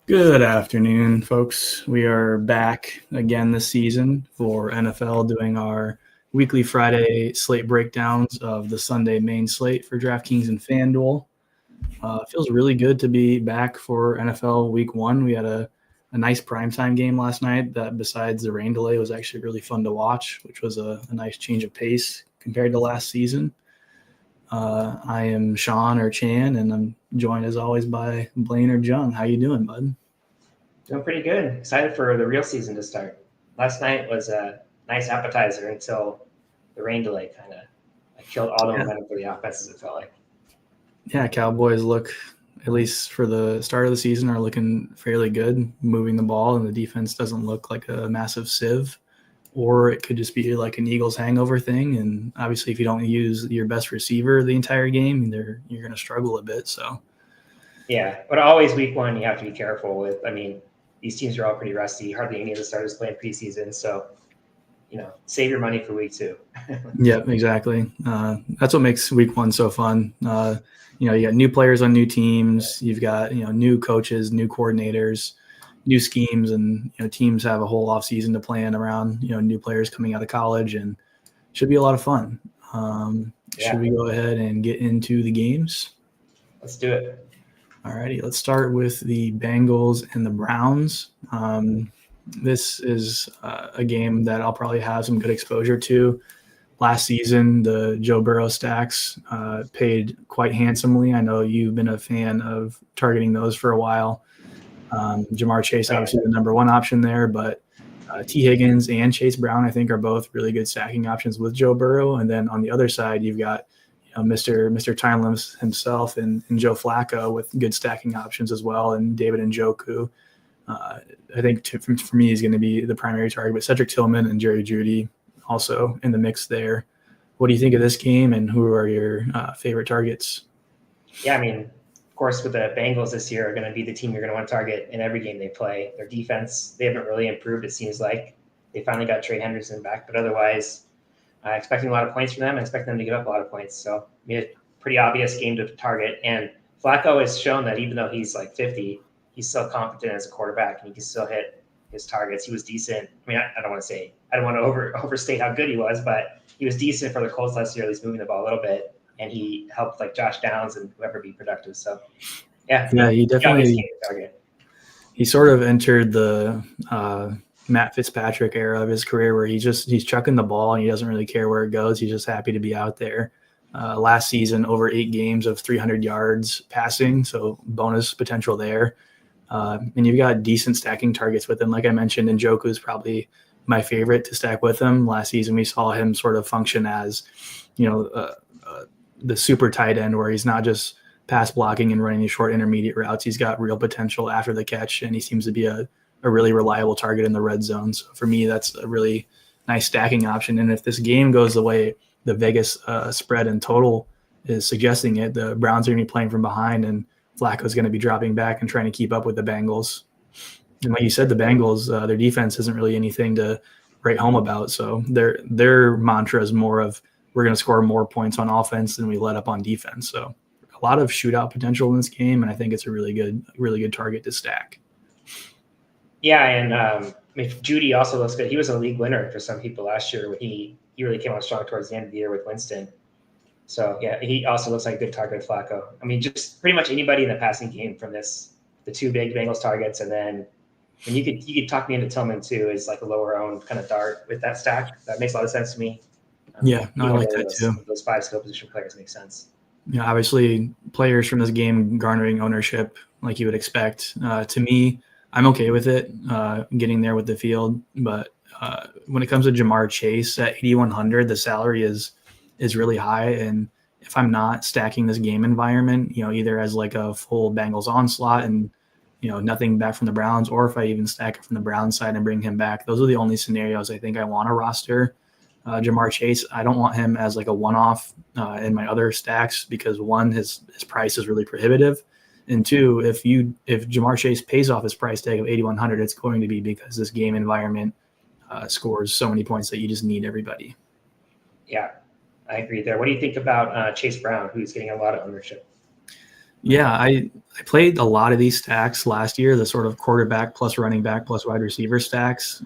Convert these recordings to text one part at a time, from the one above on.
Good afternoon, folks. We are back again this season for NFL doing our weekly Friday slate breakdowns of the Sunday main slate for DraftKings and FanDuel. It feels really good to be back for NFL Week 1. We had a nice primetime game last night that, besides the rain delay, was actually really fun to watch, which was a nice change of pace compared to last season. I am Sean or Chan, and I'm joined as always by Blaine or Jung. How you doing, bud? Doing pretty good. Excited for the real season to start. Last night was a nice appetizer until the rain delay kind of killed all the momentum for the offenses, it felt like. Yeah, Cowboys look, at least for the start of the season, are looking fairly good, moving the ball, and the defense doesn't look like a massive sieve. Or it could just be like an Eagles hangover thing. And obviously, if you don't use your best receiver the entire game, you're going to struggle a bit. So, yeah, but always week 1, you have to be careful with. I mean, these teams are all pretty rusty. Hardly any of the starters playing preseason. So, save your money for week 2. yeah, exactly. That's what makes week 1 so fun. You got new players on new teams. You've got, new coaches, new coordinators, new schemes, and teams have a whole off season to plan around new players coming out of college, and should be a lot of fun. Should we go ahead and get into the games? Let's do it. All righty, let's start with the Bengals and the Browns. This is a game that I'll probably have some good exposure to. Last season, the Joe Burrow stacks paid quite handsomely. I know you've been a fan of targeting those for a while. Jamar Chase, obviously the number one option there, but T. Higgins and Chase Brown, I think, are both really good stacking options with Joe Burrow. And then on the other side, you've got Mr. Timeless himself and Joe Flacco with good stacking options as well, and David Njoku. I think for me, he's going to be the primary target, but Cedric Tillman and Jerry Jeudy also in the mix there. What do you think of this game, and who are your favorite targets? Yeah, I mean, of course, with the Bengals this year are going to be the team you're going to want to target in every game they play. Their defense, they haven't really improved, it seems like. They finally got Trey Henderson back, but otherwise, expecting a lot of points from them. I expect them to give up a lot of points. So, I mean, a pretty obvious game to target. And Flacco has shown that even though he's like 50, he's still competent as a quarterback, and he can still hit his targets. He was decent. I mean, I don't want to overstate how good he was, but he was decent for the Colts last year, at least moving the ball a little bit, and he helped like Josh Downs and whoever be productive. So, yeah, he definitely he sort of entered the Matt Fitzpatrick era of his career, where he's chucking the ball and he doesn't really care where it goes. He's just happy to be out there. Last season, over 8 games of 300 yards passing, so bonus potential there. And you've got decent stacking targets with him. Like I mentioned, Njoku is probably my favorite to stack with him. Last season, we saw him sort of function as, the super tight end, where he's not just pass blocking and running these short intermediate routes. He's got real potential after the catch, and he seems to be a really reliable target in the red zone. So for me, that's a really nice stacking option. And if this game goes the way the Vegas spread and total is suggesting it, the Browns are going to be playing from behind, and Flacco's going to be dropping back and trying to keep up with the Bengals. And like you said, the Bengals, their defense isn't really anything to write home about. So their mantra is more of, we're going to score more points on offense than we let up on defense. So a lot of shootout potential in this game, and I think it's a really good target to stack. Yeah, and Jeudy also looks good. He was a league winner for some people last year when he really came on strong towards the end of the year with Winston. So, yeah, he also looks like a good target, Flacco. I mean, just pretty much anybody in the passing game from the 2 big Bengals targets. And then you could talk me into Tillman, too, as like a lower-owned kind of dart with that stack. That makes a lot of sense to me. I like that, too. Those 5 skill position players make sense. Yeah, obviously, players from this game garnering ownership like you would expect. To me, I'm okay with it, getting there with the field. But when it comes to Jamar Chase at 8,100, the salary is really high. And if I'm not stacking this game environment, either as like a full Bengals onslaught and, nothing back from the Browns, or if I even stack it from the Browns side and bring him back, those are the only scenarios I think I want to roster Jamar Chase. I don't want him as like a one-off in my other stacks, because one, his price is really prohibitive. And two, if Jamar Chase pays off his price tag of 8,100, it's going to be because this game environment scores so many points that you just need everybody. Yeah, I agree there. What do you think about Chase Brown, who's getting a lot of ownership? Yeah, I played a lot of these stacks last year, the sort of quarterback plus running back plus wide receiver stacks.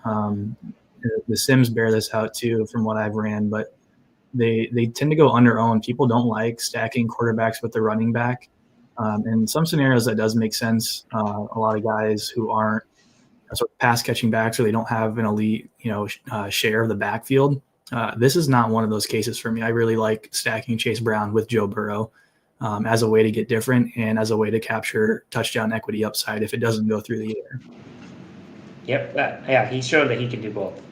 The Sims bear this out too, from what I've ran, but they tend to go underowned. People don't like stacking quarterbacks with the running back. In some scenarios, that does make sense. A lot of guys who aren't sort of pass catching backs, or they don't have an elite, share of the backfield. This is not one of those cases for me. I really like stacking Chase Brown with Joe Burrow as a way to get different and as a way to capture touchdown equity upside if it doesn't go through the air. Yep. Yeah, he showed that he could do both.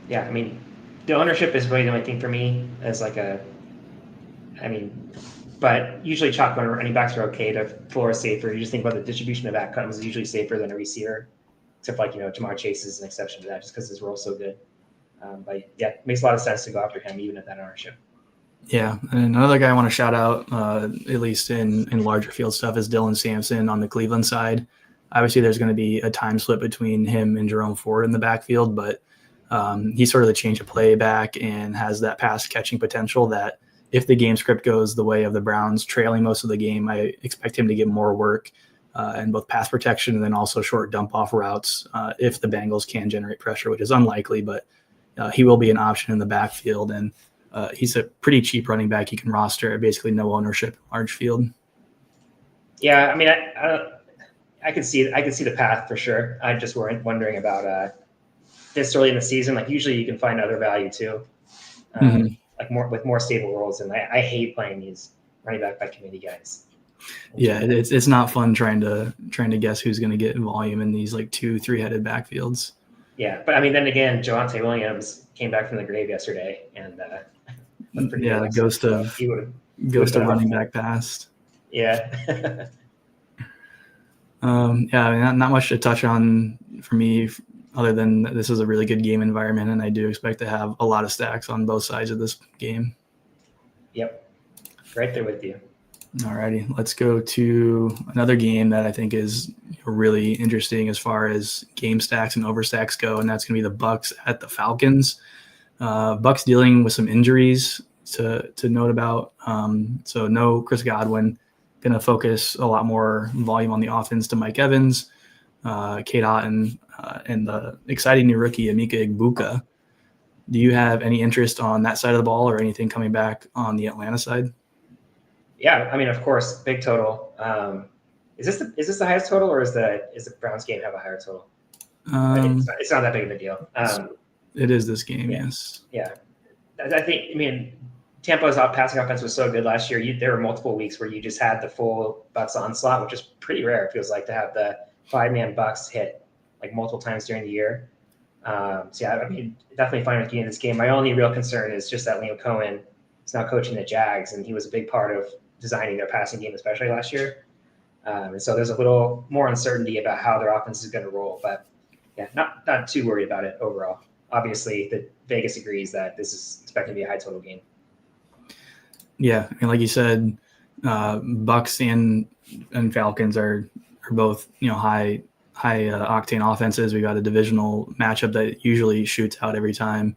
Yeah, I mean, the ownership is really the only thing for me as like but usually chalk running backs are okay. The floor is safer. You just think about the distribution of outcomes is usually safer than a receiver, except like, Jamar Chase is an exception to that just because his role's so good. But yeah, it makes a lot of sense to go after him even at that ownership. Yeah, and another guy I want to shout out, at least in larger field stuff, is Dylan Sampson on the Cleveland side. Obviously, there's going to be a time split between him and Jerome Ford in the backfield, but he's sort of the change of play back and has that pass catching potential that if the game script goes the way of the Browns trailing most of the game, I expect him to get more work in both pass protection and then also short dump off routes if the Bengals can generate pressure, which is unlikely, but he will be an option in the backfield. And he's a pretty cheap running back. You can roster at basically no ownership in large field. Yeah, I mean, I could see the path for sure. I'm just wondering about this early in the season. Like usually you can find other value too, like more stable roles. And I hate playing these running back by committee guys. Yeah, it's not fun trying to guess who's going to get volume in these like 2-3 headed backfields. Yeah, but I mean, then again, Javonte Williams came back from the grave yesterday, and the ghost of running back past. Yeah. I mean, not much to touch on for me, other than this is a really good game environment, and I do expect to have a lot of stacks on both sides of this game. Yep, right there with you. Alrighty, let's go to another game that I think is really interesting as far as game stacks and overstacks go, and that's going to be the Bucks at the Falcons. Bucks dealing with some injuries to note about. So no Chris Godwin. Going to focus a lot more volume on the offense to Mike Evans, Kate Otten, and the exciting new rookie Emeka Egbuka. Do you have any interest on that side of the ball or anything coming back on the Atlanta side? Yeah, I mean, of course, big total. Is this the highest total, or is the Browns game have a higher total? It's not that big of a deal. It is this game, yes. Yeah, I think. I mean, Tampa's passing offense was so good last year. There were multiple weeks where you just had the full Bucks onslaught, which is pretty rare. It feels like to have the 5-man Bucks hit like multiple times during the year. So yeah, I mean, definitely fine with getting this game. My only real concern is just that Liam Cohen is now coaching the Jags, and he was a big part of designing their passing game, especially last year. And so there's a little more uncertainty about how their offense is going to roll. But yeah, not too worried about it overall. Obviously, the Vegas agrees that this is expected to be a high total game. Yeah, and like you said, Bucks and Falcons are both high octane offenses. We got a divisional matchup that usually shoots out every time,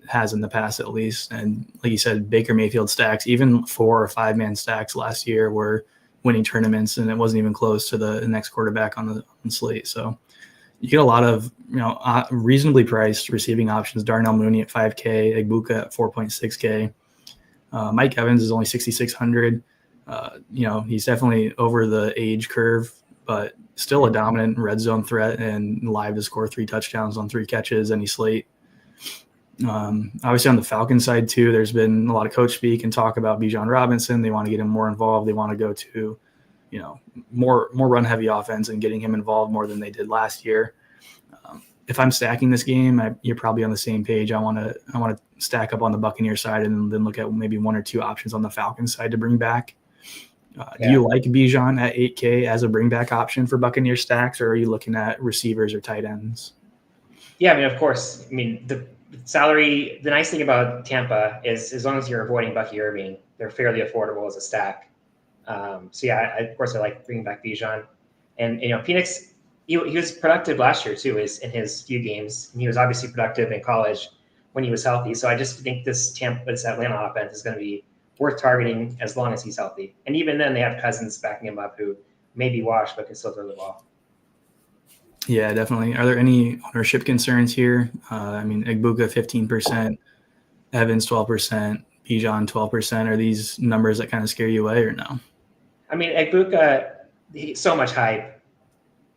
has in the past at least. And like you said, Baker Mayfield stacks, even 4 or 5-man stacks last year, were winning tournaments, and it wasn't even close to the next quarterback on the slate. So you get a lot of reasonably priced receiving options. Darnell Mooney at $5K, Egbuka at $4.6K. Mike Evans is only 6,600. He's definitely over the age curve, but still a dominant red zone threat and live to score 3 touchdowns on 3 catches any slate. Obviously on the Falcons side too, there's been a lot of coach speak and talk about Bijan Robinson. They want to get him more involved. They want to go to, more run heavy offense and getting him involved more than they did last year. If I'm stacking this game, you're probably on the same page. I want to stack up on the Buccaneer side and then look at maybe 1 or 2 options on the Falcons side to bring back. Do you like Bijan at $8K as a bring back option for Buccaneer stacks, or are you looking at receivers or tight ends? Yeah, I mean, of course. I mean, the salary. The nice thing about Tampa is as long as you're avoiding Bucky Irving, they're fairly affordable as a stack. So yeah, of course, I like bringing back Bijan, and Phoenix. He was productive last year too, in his few games, and he was obviously productive in college when he was healthy. So I just think this Atlanta offense is going to be worth targeting as long as he's healthy. And even then, they have Cousins backing him up who may be washed but can still throw the ball. Yeah, definitely. Are there any ownership concerns here? I mean, Egbuka 15%, Evans 12%, Bijan 12%. Are these numbers that kind of scare you away or no? I mean, Egbuka, so much hype.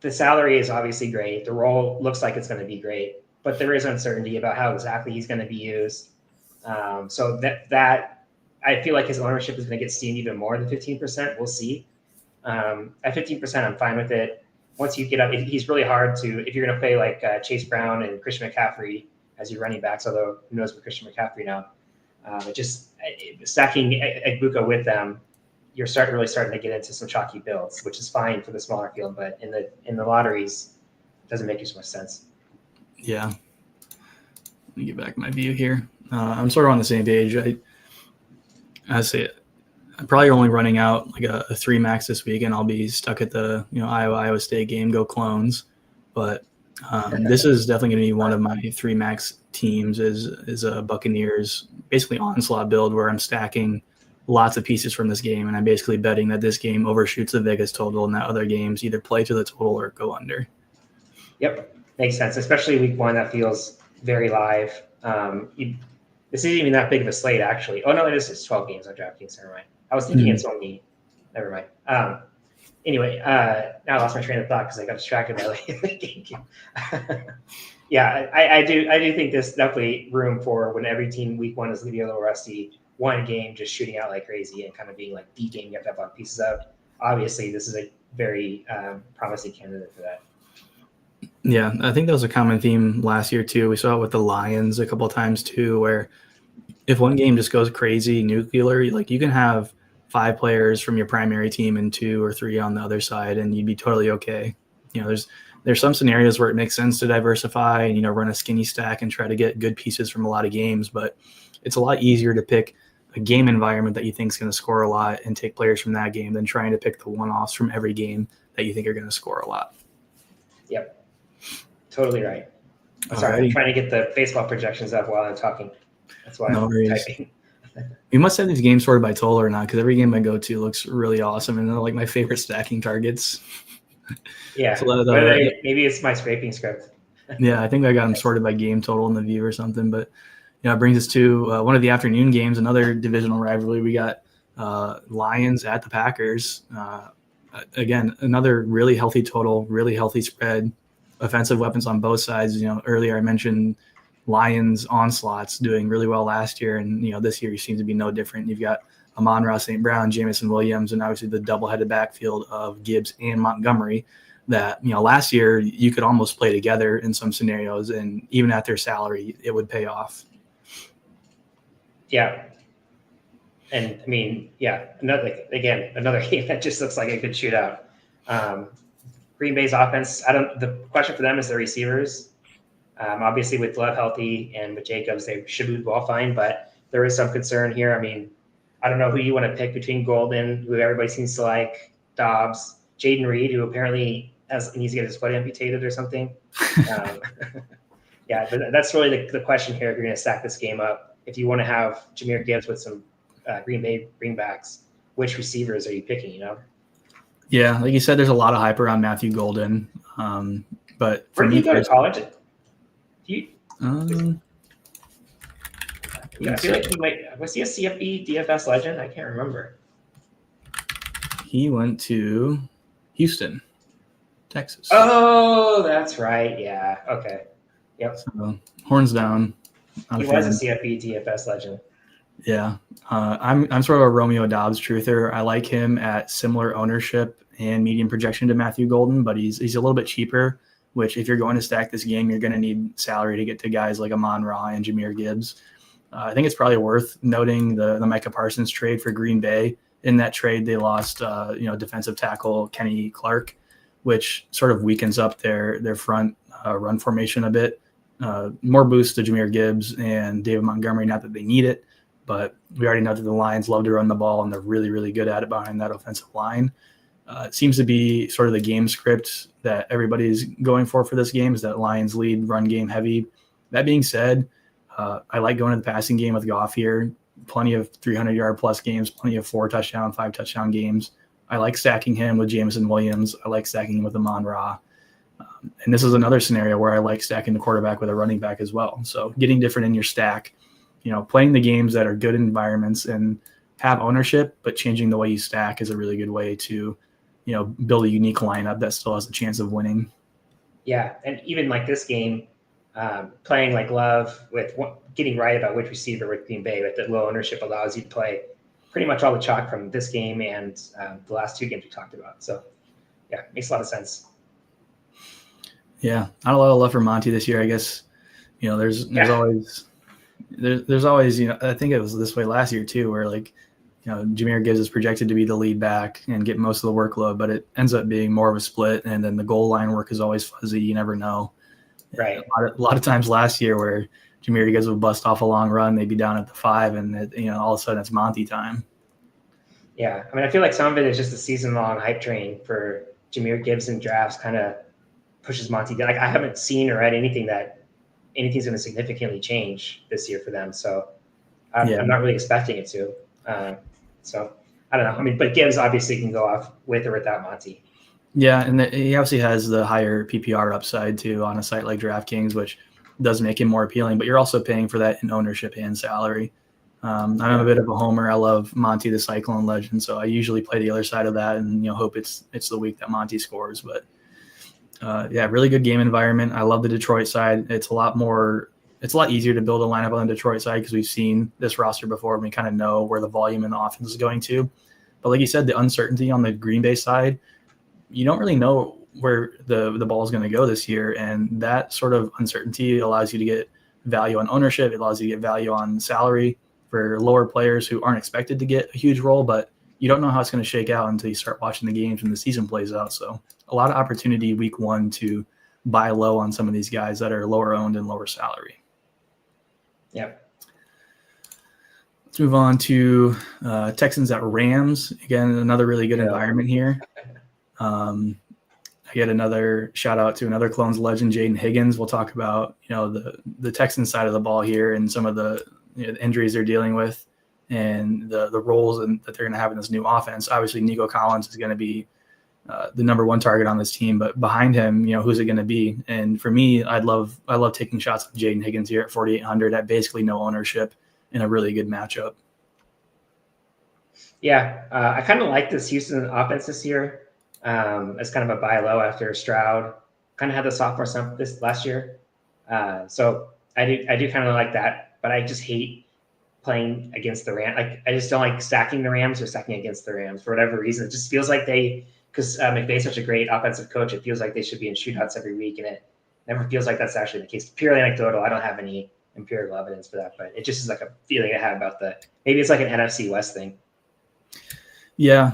The salary is obviously great. The role looks like it's going to be great, but there is uncertainty about how exactly he's going to be used. So that I feel like his ownership is going to get steamed even more than 15%. We'll see. At 15%, I'm fine with it. Once you get up, he's really hard to, if you're going to play like Chase Brown and Christian McCaffrey as your running backs, although who knows with Christian McCaffrey now. Stacking Egbuka with them, you're really starting to get into some chalky builds, which is fine for the smaller field, but in the lotteries, it doesn't make as much sense. Yeah. Let me get back my view here. I'm sort of on the same page. I say I'm probably only running out like a 3 max this week, and I'll be stuck at the Iowa State game. Go Clones! But this is definitely going to be one of my 3 max teams. Is a Buccaneers basically onslaught build where I'm stacking lots of pieces from this game, and I'm basically betting that this game overshoots the Vegas total, and that other games either play to the total or go under. Yep, makes sense. Especially week 1, that feels very live. This isn't even that big of a slate, actually. Oh no, it is. It's 12 games on DraftKings. Never mind. I was thinking it's only. Never mind. Anyway, now I lost my train of thought because I got distracted by the game. Yeah, I do think there's definitely room for when every team week 1 is going to be a little rusty. One game just shooting out like crazy and kind of being like the game you have to have on pieces of. Obviously, this is a very promising candidate for that. Yeah, I think that was a common theme last year too. We saw it with the Lions a couple of times too, where if one game just goes crazy nuclear, like you can have 5 players from your primary team and 2 or 3 on the other side, and you'd be totally okay. There's some scenarios where it makes sense to diversify and run a skinny stack and try to get good pieces from a lot of games, but it's a lot easier to pick a game environment that you think is going to score a lot and take players from that game than trying to pick the one-offs from every game that you think are going to score a lot. Yep. Totally right. I'm sorry, I'm trying to get the baseball projections up while I'm talking. That's why I'm typing. We must have these games sorted by total or not, because every game I go to looks really awesome, and they're like my favorite stacking targets. Yeah, so maybe it's my scraping script. Yeah, I think I got them sorted by game total in the view or something. But it brings us to one of the afternoon games, another divisional rivalry. We got Lions at the Packers. Again, another really healthy total, really healthy spread. Offensive weapons on both sides. Earlier I mentioned Lions onslaughts doing really well last year, and this year seems to be no different. You've got Amon-Ra St. Brown, Jamison Williams, and obviously the double-headed backfield of Gibbs and Montgomery that last year you could almost play together in some scenarios, and even at their salary it would pay off. Yeah. And I mean, yeah, another game that just looks like a good shootout. Green Bay's offense, the question for them is their receivers. Obviously, with Love healthy and with Jacobs, they should be well fine, but there is some concern here. I mean, I don't know who you want to pick between Golden, who everybody seems to like, Dobbs, Jaden Reed, who apparently needs to get his foot amputated or something. Yeah, but that's really the question here if you're going to stack this game up. If you want to have Jahmyr Gibbs with some Green Bay bringbacks, which receivers are you picking, Yeah, like you said, there's a lot of hype around Matthew Golden. But where did he go to college? I feel like was he a CFB DFS legend? I can't remember. He went to Houston, Texas. Oh, that's right. Yeah. Okay. Yep. So, horns down. He was a CFB DFS legend. Yeah. I'm sort of a Romeo Dobbs truther. I like him at similar ownership and medium projection to Matthew Golden, but he's a little bit cheaper, which if you're going to stack this game, you're going to need salary to get to guys like Amon-Ra and Jahmyr Gibbs. I think it's probably worth noting the Micah Parsons trade for Green Bay. In that trade, they lost defensive tackle Kenny Clark, which sort of weakens up their front run formation a bit. More boost to Jahmyr Gibbs and David Montgomery, not that they need it, but we already know that the Lions love to run the ball, and they're really, really good at it behind that offensive line. It seems to be sort of the game script that everybody's going for this game is that Lions lead run game heavy. That being said, I like going to the passing game with Goff here. plenty of 300-yard plus games, plenty of 4-touchdown, 5-touchdown games. I like stacking him with Jameson Williams. I like stacking him with Amon-Ra. And this is another scenario where I like stacking the quarterback with a running back as well. So getting different in your stack, playing the games that are good environments and have ownership, but changing the way you stack is a really good way to, build a unique lineup that still has a chance of winning. Yeah, and even like this game, playing like Love with getting right about which receiver with Green Bay with the low ownership allows you to play pretty much all the chalk from this game and the last 2 games we talked about. So, yeah, makes a lot of sense. Yeah, not a lot of love for Monty this year, I guess. There's always I think it was this way last year too, where Jahmyr Gibbs is projected to be the lead back and get most of the workload, but it ends up being more of a split, and then the goal line work is always fuzzy. You never know. Right. A lot of times last year where Jahmyr Gibbs would bust off a long run, they'd be down at the 5, and all of a sudden it's Monty time. Yeah, I mean, I feel like some of it is just a season-long hype train for Jahmyr Gibbs in drafts kind of pushes Monty down. Like, I haven't seen or read anything that anything's going to significantly change this year for them. So I'm not really expecting it to. So I don't know. I mean, but Gibbs obviously can go off with or without Monty. Yeah, and he obviously has the higher PPR upside too on a site like DraftKings, which does make him more appealing. But you're also paying for that in ownership and salary. I'm a bit of a homer. I love Monty the Cyclone legend, so I usually play the other side of that and hope it's the week that Monty scores. But really good game environment. I love the Detroit side. It's a lot easier to build a lineup on the Detroit side because we've seen this roster before and we kind of know where the volume in the offense is going to. But like you said, the uncertainty on the Green Bay side, you don't really know where the ball is going to go this year. And that sort of uncertainty allows you to get value on ownership. It allows you to get value on salary for lower players who aren't expected to get a huge role, but you don't know how it's going to shake out until you start watching the games and the season plays out. So a lot of opportunity week 1 to buy low on some of these guys that are lower owned and lower salary. Yep. Let's move on to Texans at Rams. Again, another really good environment here. I get another shout out to another Clones legend, Jaden Higgins. We'll talk about the Texans side of the ball here and some of the injuries they're dealing with and the roles that they're going to have in this new offense. Obviously, Nico Collins is going to be the number 1 target on this team, but behind him, who's it going to be? And for me, I love taking shots at Jaden Higgins here at 4,800 at basically no ownership in a really good matchup. Yeah, I kind of like this Houston offense this year. As kind of a buy low after Stroud kind of had the sophomore slump this last year. So I do kind of like that, but I just hate playing against the Rams. Like, I just don't like stacking the Rams or stacking against the Rams for whatever reason. It just feels like because McVay's such a great offensive coach, it feels like they should be in shootouts every week, and it never feels like that's actually the case. Purely anecdotal. I don't have any empirical evidence for that, but it just is like a feeling I have about maybe it's like an NFC West thing. Yeah,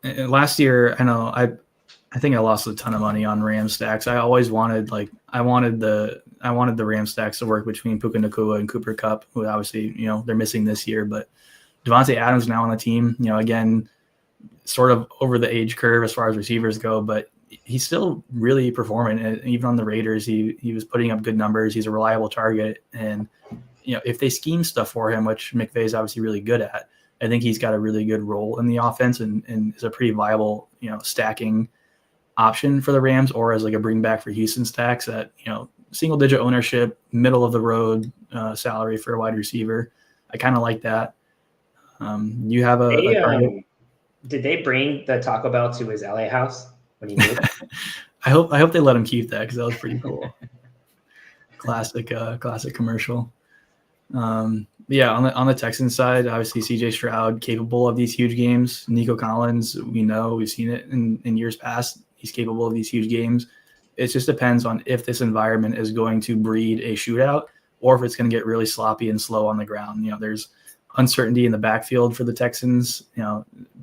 last year I think I lost a ton of money on Ram stacks. I always wanted the Ram stacks to work between Puka Nacua and Cooper Kupp, who obviously they're missing this year. But Devontae Adams now on the team, again, sort of over the age curve as far as receivers go, but he's still really performing. And even on the Raiders, he was putting up good numbers. He's a reliable target, and if they scheme stuff for him, which McVay is obviously really good at, I think he's got a really good role in the offense and is a pretty viable, stacking option for the Rams, or as like a bring back for Houston stacks at, single digit ownership, middle of the road salary for a wide receiver. I kind of like that. You have a target? Did they bring the Taco Bell to his LA house when he moved? I hope they let him keep that because that was pretty cool. Classic commercial. Yeah, on the Texans side, obviously CJ Stroud capable of these huge games. Nico Collins, we've seen it in years past. He's capable of these huge games. It just depends on if this environment is going to breed a shootout or if it's going to get really sloppy and slow on the ground. There's uncertainty in the backfield for the Texans,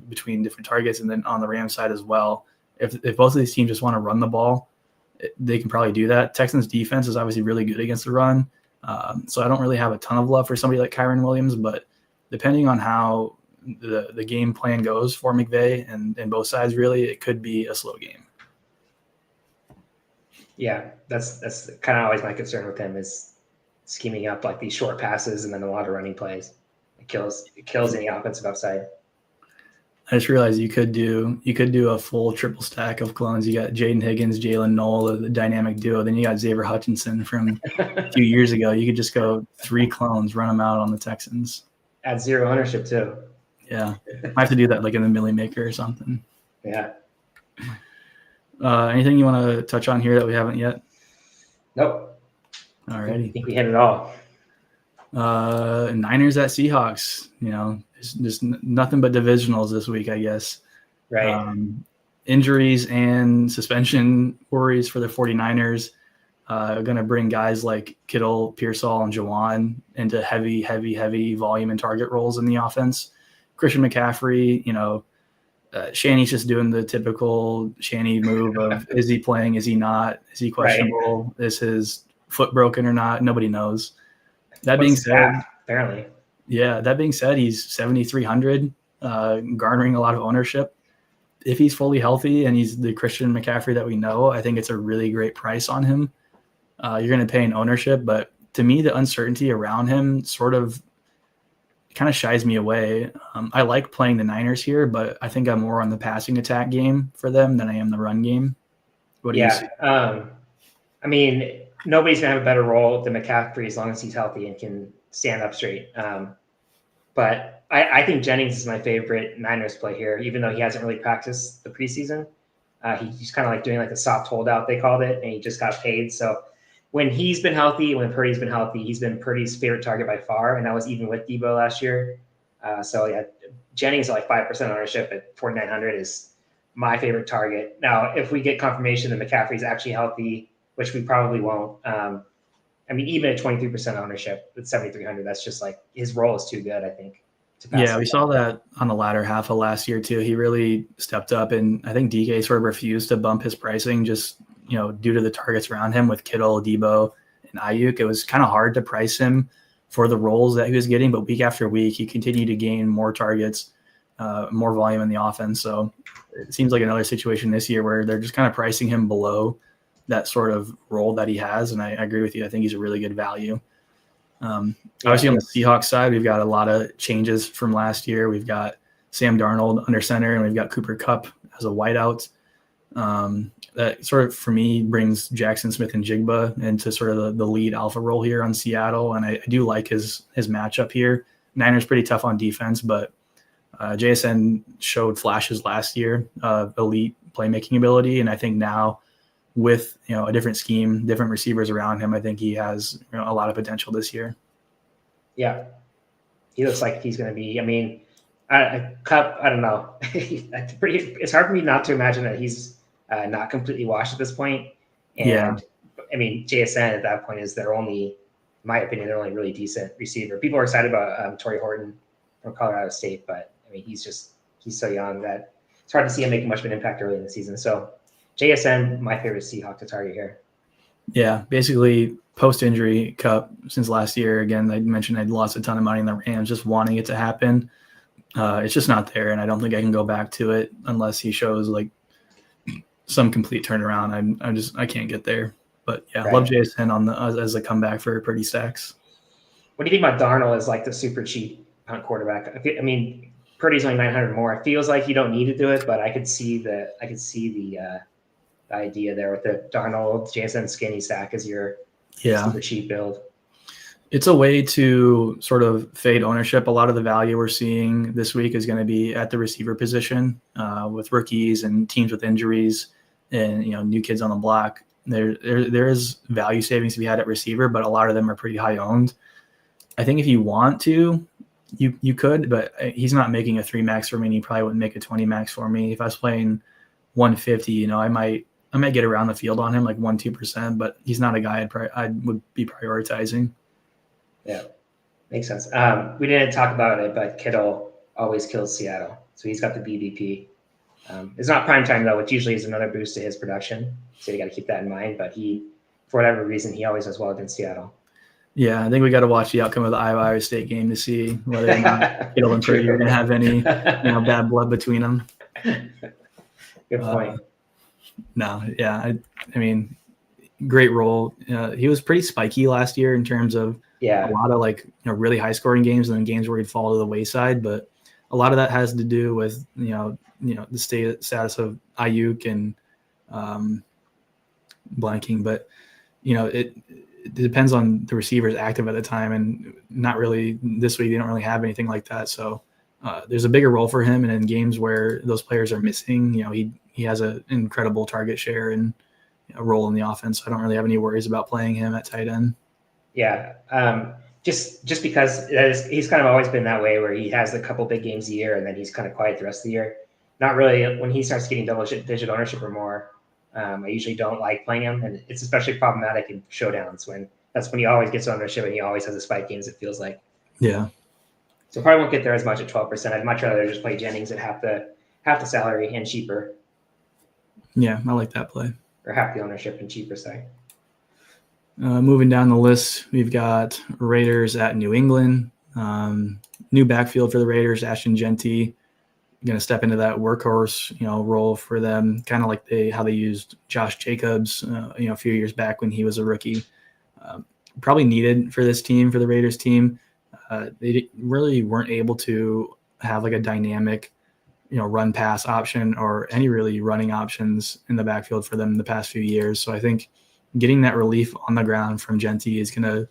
between different targets, and then on the Rams side as well. If both of these teams just want to run the ball, they can probably do that. Texans defense is obviously really good against the run. So I don't really have a ton of love for somebody like Kyron Williams, but depending on how the game plan goes for McVay and both sides, really, it could be a slow game. Yeah, that's kind of always my concern with him is scheming up like these short passes and then a lot of running plays. It kills any offensive upside. I just realized you could do a full triple stack of clones. You got Jaden Higgins, Jalen Noel, the dynamic duo. Then you got Xavier Hutchinson from a few years ago. You could just go 3 clones, run them out on the Texans. At 0 ownership too. Yeah, I have to do that like in the Millie Maker or something. Yeah. Anything you want to touch on here that we haven't yet? Nope. Alrighty. I think we hit it all. Niners at Seahawks. Just nothing but divisionals this week, I guess. Right. Injuries and suspension worries for the 49ers are going to bring guys like Kittle, Pearsall, and Jawan into heavy volume and target roles in the offense. Christian McCaffrey, Shanny's just doing the typical Shanny move of is he playing, is he not, is he questionable, right. Is his foot broken or not? Nobody knows. That being said, apparently. Yeah, that being said, he's 7,300, garnering a lot of ownership. If he's fully healthy and he's the Christian McCaffrey that we know, I think it's a really great price on him. You're going to pay in ownership, but to me, the uncertainty around him sort of kind of shies me away. I like playing the Niners here, but I think I'm more on the passing attack game for them than I am the run game. What do you see? I mean, nobody's going to have a better role than McCaffrey as long as he's healthy and can stand up straight. But I think Jennings is my favorite Niners play here, even though he hasn't really practiced the preseason. He's kind of like doing like a soft holdout, they called it, and he just got paid. So when he's been healthy, when Purdy's been healthy, he's been Purdy's favorite target by far, and that was even with Debo last year. Jennings at like 5% ownership at 4,900 is my favorite target. Now, if we get confirmation that McCaffrey's actually healthy, which we probably won't, even at 23% ownership with 7,300, that's just like his role is too good, I think. Yeah, we saw that on the latter half of last year too. He really stepped up, and I think DK sort of refused to bump his pricing just due to the targets around him with Kittle, Debo, and Ayuk. It was kind of hard to price him for the roles that he was getting, but week after week, he continued to gain more targets, more volume in the offense. So it seems like another situation this year where they're just kind of pricing him below that sort of role that he has. And I agree with you. I think he's a really good value. Obviously on the Seahawks side, we've got a lot of changes from last year. We've got Sam Darnold under center, and we've got Cooper Kupp as a wideout. That sort of, for me, brings Jackson Smith and Jigba into sort of the lead alpha role here on Seattle. And I do like his matchup here. Niners pretty tough on defense, but JSN showed flashes last year of elite playmaking ability. And I think now with, a different scheme, different receivers around him, I think he has a lot of potential this year. Yeah. He looks like he's going to be, Kupp, I don't know. It's hard for me not to imagine that he's not completely washed at this point. And JSN at that point is their only, in my opinion, their only really decent receiver. People are excited about Torrey Horton from Colorado State, but he's so young that it's hard to see him making much of an impact early in the season. So JSN, my favorite Seahawk to target here. Yeah, basically post-injury Kupp since last year. Again, I mentioned I'd lost a ton of money in the Rams, just wanting it to happen. It's just not there, and I don't think I can go back to it unless he shows like some complete turnaround. I can't get there. But yeah, right. Love JSN as a comeback for Purdy stacks. What do you think about Darnold as like the super cheap quarterback? Purdy's only 900 more. It feels like you don't need to do it, but I could see the idea there with the Darnold JSN skinny stack as your super cheap build. It's a way to sort of fade ownership. A lot of the value we're seeing this week is going to be at the receiver position with rookies and teams with injuries and new kids on the block. There is value savings to be had at receiver, but a lot of them are pretty high owned. I think if you want to, you could, but he's not making a 3 max for me. And he probably wouldn't make a 20 max for me. If I was playing 150, I might get around the field on him like 1-2%, but he's not a guy I would be prioritizing. Yeah, makes sense. We didn't talk about it, but Kittle always kills Seattle. So he's got the BBP. It's not prime time, though, which usually is another boost to his production. So you got to keep that in mind. But for whatever reason, he always does well against Seattle. Yeah, I think we got to watch the outcome of the Iowa State game to see whether or not Kittle and Purdy are going to have any bad blood between them. Good point. No, yeah. great role. He was pretty spiky last year in terms of a lot of like really high scoring games and then games where he'd fall to the wayside. But a lot of that has to do with the status of Ayuk and blanking, but it depends on the receivers active at the time, and not really this week. They don't really have anything like that. So there's a bigger role for him. And in games where those players are missing, he has an incredible target share and a role in the offense. So I don't really have any worries about playing him at tight end. Yeah. Just because he's kind of always been that way, where he has a couple big games a year and then he's kind of quiet the rest of the year. Not really when he starts getting double-digit ownership or more. I usually don't like playing him, and it's especially problematic in showdowns that's when he always gets ownership and he always has a spike games, it feels like. Yeah. So probably won't get there as much at 12%. I'd much rather just play Jennings at half the salary and cheaper. Yeah, I like that play. Or half the ownership and cheaper, sorry. Moving down the list, we've got Raiders at New England. New backfield for the Raiders, Ashton Genty going to step into that workhorse, role for them, kind of like how they used Josh Jacobs, a few years back when he was a rookie. Probably needed for this team, for the Raiders team. They really weren't able to have like a dynamic, run pass option or any really running options in the backfield for them the past few years. So I think getting that relief on the ground from Genty is going to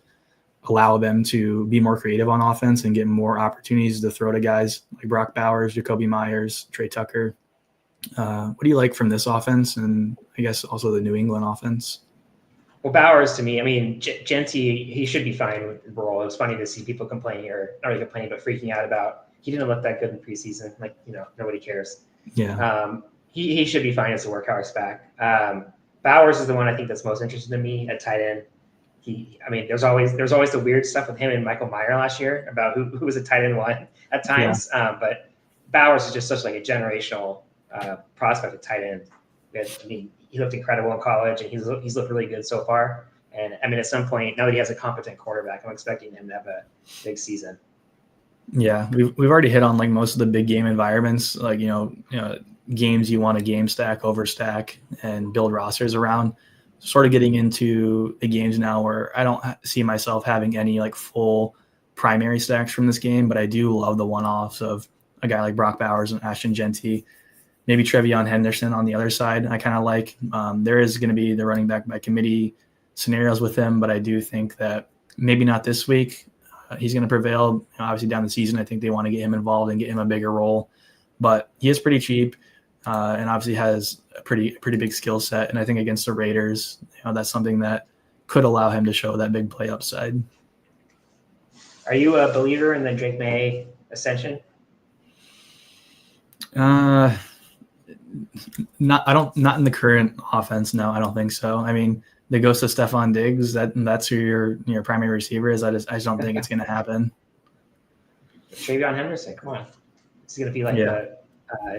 allow them to be more creative on offense and get more opportunities to throw to guys like Brock Bowers, Jacoby Myers, Trey Tucker. What do you like from this offense, and I guess also the New England offense? Well, Bowers, to me, I mean, Genty, he should be fine with the role. It was funny to see people complaining, or not really complaining, but freaking out about he didn't look that good in preseason. Like, nobody cares. Yeah. He should be fine as a workhorse back. Bowers is the one I think that's most interesting to me at tight end. There's always the weird stuff with him and Michael Mayer last year about who was a tight end one at times. Yeah. But Bowers is just such like a generational prospect at tight end. He looked incredible in college, and he's looked really good so far. And at some point, now that he has a competent quarterback, I'm expecting him to have a big season. Yeah, we've already hit on like most of the big game environments, like games you want to game stack, overstack, and build rosters around. Sort of getting into the games now where I don't see myself having any like full primary stacks from this game, but I do love the one-offs of a guy like Brock Bowers and Ashton Genty, maybe Trevion Henderson on the other side. I kind of like there is going to be the running back by committee scenarios with him, but I do think that maybe not this week. He's going to prevail. Obviously down the season, I think they want to get him involved and get him a bigger role, but he is pretty cheap. And obviously has a pretty big skill set. And I think against the Raiders, that's something that could allow him to show that big play upside. Are you a believer in the Drake May ascension? Not in the current offense. No, I don't think so. I mean, the ghost of Stephon Diggs, that's who your primary receiver is. I just don't think it's going to happen. Trevion Henderson, come on. It's going to be like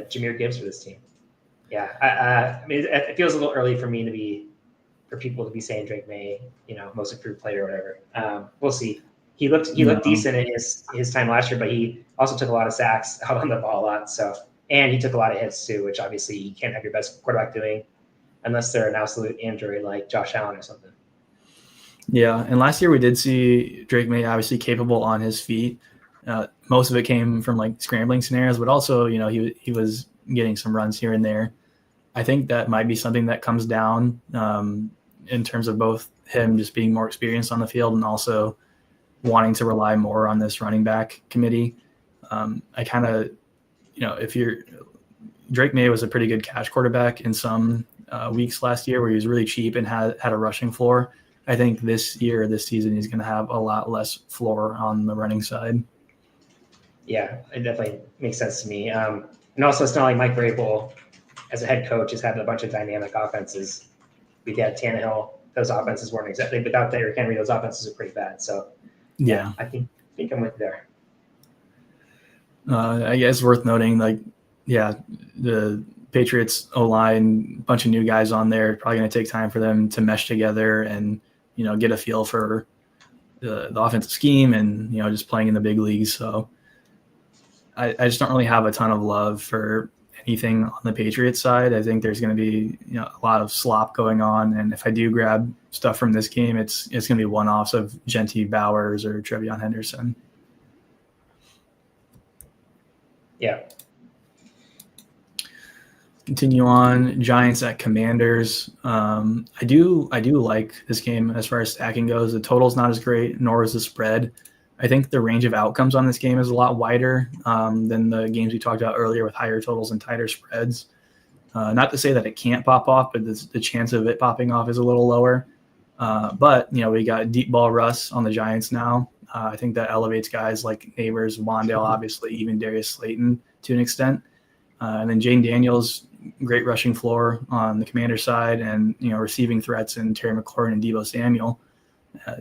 Jahmyr Gibbs for this team. Yeah. It feels a little early for people to be saying Drake May, most improved player or whatever. We'll see. He looked decent in his time last year, but he also took a lot of sacks out on the ball a lot. So, and he took a lot of hits too, which obviously you can't have your best quarterback doing unless they're an absolute android like Josh Allen or something. Yeah. And last year we did see Drake May obviously capable on his feet. Most of it came from like scrambling scenarios, but also, he was getting some runs here and there. I think that might be something that comes down in terms of both him just being more experienced on the field and also wanting to rely more on this running back committee. I kind of, Drake May was a pretty good cash quarterback in some weeks last year where he was really cheap and had a rushing floor. I think this season, he's going to have a lot less floor on the running side. Yeah, it definitely makes sense to me. And also, it's not like Mike Vrabel, as a head coach, has had a bunch of dynamic offenses. We had Tannehill; those offenses weren't exactly. Without Derrick Henry, those offenses are pretty bad. So, yeah, I think I'm with there. I guess worth noting, the Patriots O-line, bunch of new guys on there. Probably going to take time for them to mesh together and get a feel for the offensive scheme and just playing in the big leagues. So. I just don't really have a ton of love for anything on the Patriots side. I think there's going to be a lot of slop going on, and if I do grab stuff from this game, it's going to be one-offs of Genty Bowers or Trevion Henderson. Yeah. Continue on. Giants at Commanders. I do like this game as far as stacking goes. The total's not as great, nor is the spread. I think the range of outcomes on this game is a lot wider than the games we talked about earlier with higher totals and tighter spreads. Not to say that it can't pop off, but the chance of it popping off is a little lower. But we got deep ball Russ on the Giants now. I think that elevates guys like Neighbors, Wandale, obviously, even Darius Slayton to an extent. And then Jane Daniels, great rushing floor on the Commander side, and receiving threats in Terry McLaurin and Deebo Samuel.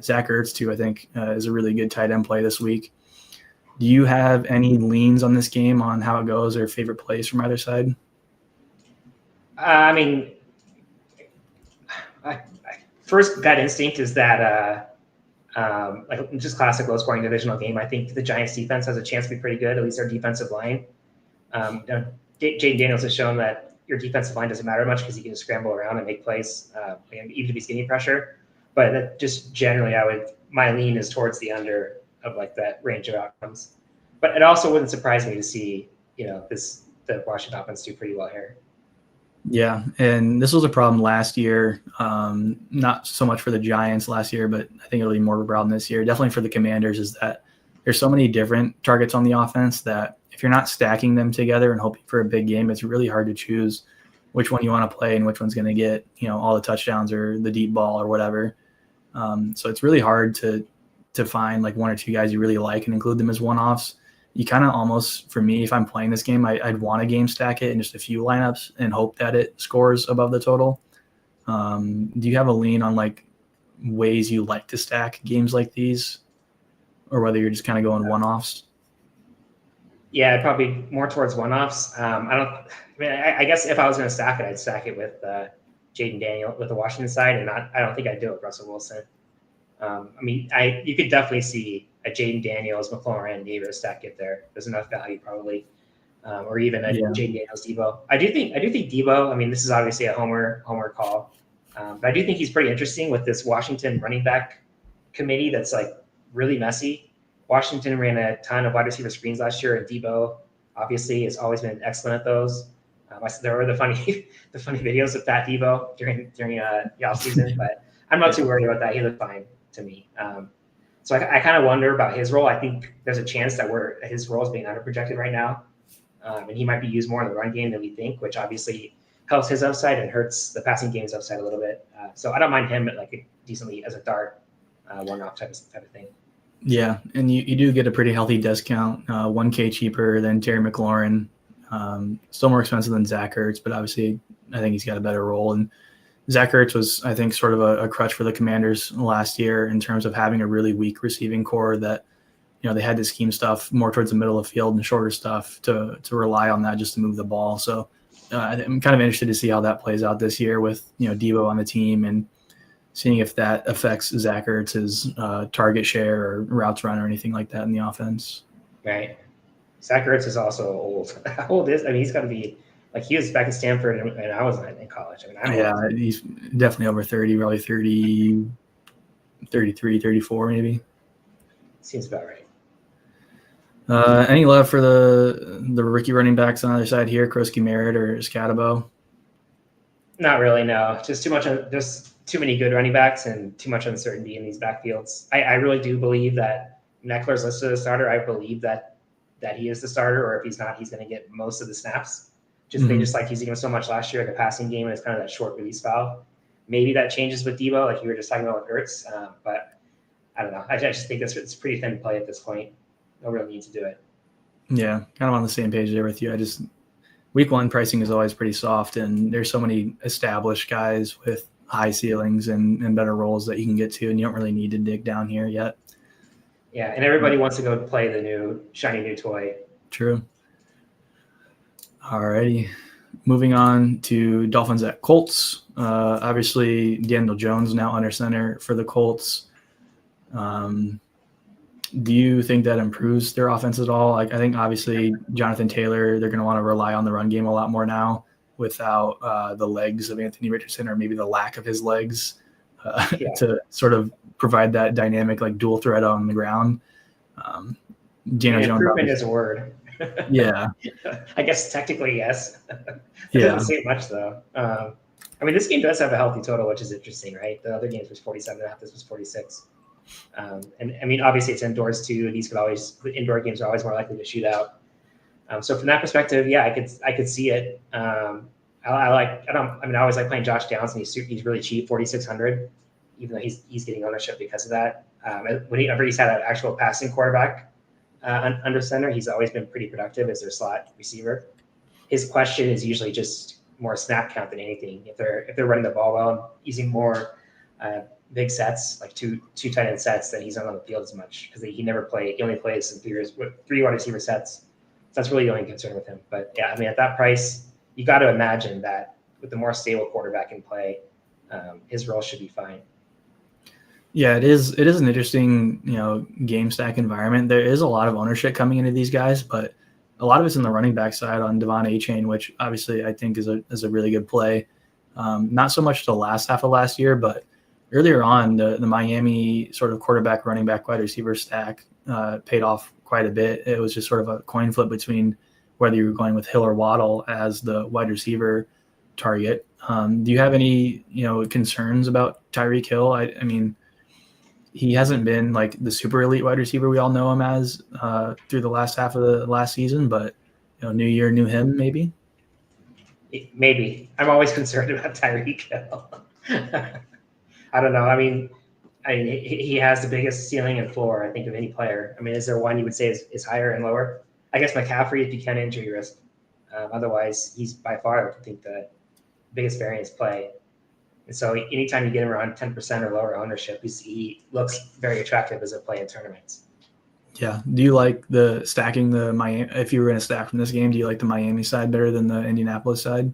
Zach Ertz too, I think, is a really good tight end play this week. Do you have any leans on this game on how it goes or favorite plays from either side? I mean, first gut instinct is that like just classic low scoring divisional game. I think the Giants defense has a chance to be pretty good, at least their defensive line. Jaden Daniels has shown that your defensive line doesn't matter much because he can just scramble around and make plays, even if he's getting pressure. But that just generally, my lean is towards the under of like that range of outcomes. But it also wouldn't surprise me to see, the Washington offense do pretty well here. Yeah, and this was a problem last year. Not so much for the Giants last year, but I think it'll be more of a problem this year. Definitely for the Commanders is that there's so many different targets on the offense that if you're not stacking them together and hoping for a big game, it's really hard to choose which one you want to play and which one's going to get, all the touchdowns or the deep ball or whatever. So it's really hard to find like one or two guys you really like and include them as one-offs. You kind of almost, for me, if I'm playing this game, I'd want to game stack it in just a few lineups and hope that it scores above the total. Do you have a lean on like ways you like to stack games like these, or whether you're just kind of going one-offs? Yeah, probably more towards one-offs. I guess if I was going to stack it, I'd stack it with Jaden Daniel with the Washington side, and I don't think I'd do it with Russell Wilson. You could definitely see a Jaden Daniels, McLaurin, Davis stack it there. There's enough value probably, or even a Jaden Daniels Deebo. I do think Deebo. This is obviously a homer call, but I do think he's pretty interesting with this Washington running back committee that's like really messy. Washington ran a ton of wide receiver screens last year, and Deebo obviously has always been excellent at those. There were the funny videos of Fat Deebo during the off season, but I'm not too worried about that. He looked fine to me. So I kind of wonder about his role. I think there's a chance that his role is being underprojected right now, and he might be used more in the run game than we think, which obviously helps his upside and hurts the passing game's upside a little bit. So I don't mind him like decently as a dart one-off type of thing. Yeah, and you do get a pretty healthy discount, $1K cheaper than Terry McLaurin. Still more expensive than Zach Ertz, but obviously I think he's got a better role. And Zach Ertz was, I think, sort of a crutch for the Commanders last year in terms of having a really weak receiving core that, they had to scheme stuff more towards the middle of the field and shorter stuff to rely on that just to move the ball. So I'm kind of interested to see how that plays out this year with, Deebo on the team and seeing if that affects Zach Ertz's target share or routes run or anything like that in the offense. Right. Zach Ertz is also old. How old is? He's got to be like he was back at Stanford and I was in college. He's definitely over 30, probably 30, 33, 34 maybe. Seems about right. Any love for the rookie running backs on the other side here, Krosky Merritt or Scatabo? Not really, no. Just too much. There's too many good running backs and too much uncertainty in these backfields. I really do believe that Meckler's listed as a starter. I believe that he is the starter, or if he's not, he's going to get most of the snaps. They just like using him so much last year, like a passing game, and it's kind of that short release foul. Maybe that changes with Deebo, like you were just talking about with Ertz, but I don't know. I just think it's pretty thin play at this point. No real need to do it. Yeah, kind of on the same page there with you. Week one pricing is always pretty soft, and there's so many established guys with high ceilings and better roles that you can get to, and you don't really need to dig down here yet. Yeah, and everybody wants to go play the new shiny new toy. True. Alrighty. Moving on to Dolphins at Colts. Obviously, Daniel Jones now under center for the Colts. Do you think that improves their offense at all? Like, I think obviously Jonathan Taylor, they're going to want to rely on the run game a lot more now without the legs of Anthony Richardson, or maybe the lack of his legs to sort of provide that dynamic, like dual threat on the ground. Daniel Jones, improvement is a word. Yeah. I guess technically, yes. It Yeah. doesn't say much, though. I mean, this game does have a healthy total, which is interesting, right? The other games was 47.5. This was 46. And I mean, obviously, it's indoors too. The indoor games are always more likely to shoot out. So from that perspective, yeah, I could see it. I always like playing Josh Downs, and he's really cheap, 4,600, even though he's getting ownership because of that. Whenever he's had an actual passing quarterback under center, he's always been pretty productive as their slot receiver. His question is usually just more snap count than anything. If they're running the ball well and using more big sets, like two tight end sets, then he's not on the field as much because he only plays some three wide receiver sets. So that's really the only concern with him. But yeah, I mean, at that price, you got to imagine that with the more stable quarterback in play, his role should be fine. Yeah, it is an interesting, game stack environment. There is a lot of ownership coming into these guys, but a lot of it's in the running back side on Devon Achane, which obviously I think is a really good play. Not so much the last half of last year, but earlier on, the Miami sort of quarterback, running back, wide receiver stack paid off quite a bit. It was just sort of a coin flip between whether you were going with Hill or Waddle as the wide receiver target. Do you have any, concerns about Tyreek Hill? I mean, he hasn't been like the super elite wide receiver we all know him as through the last half of the last season, but new year, new him, maybe. Maybe. I'm always concerned about Tyreek Hill. I don't know. I mean, he has the biggest ceiling and floor, I think, of any player. I mean, is there one you would say is higher and lower? I guess McCaffrey, if you can injury risk. Otherwise, he's by far, I think, the biggest variance play. And so anytime you get him around 10% or lower ownership, he looks very attractive as a play in tournaments. Yeah. Do you like stacking the Miami? If you were going to stack from this game, do you like the Miami side better than the Indianapolis side?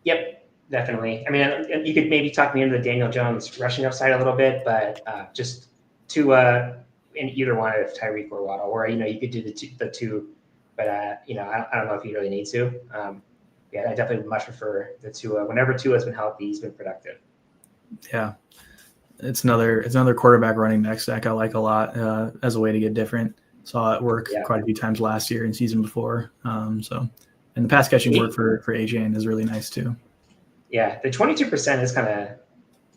Yep, definitely. I mean, you could maybe talk me into the Daniel Jones rushing upside a little bit, but just in either one of Tyreek or Waddle, or you could do the two, but I don't know if you really need to. I definitely much prefer the Tua. Whenever Tua has been healthy, he's been productive. Yeah, it's another quarterback running back stack I like a lot as a way to get different. Saw it work quite a few times last year and season before. And the pass catching work for AJ is really nice too. Yeah, the 22% is kind of.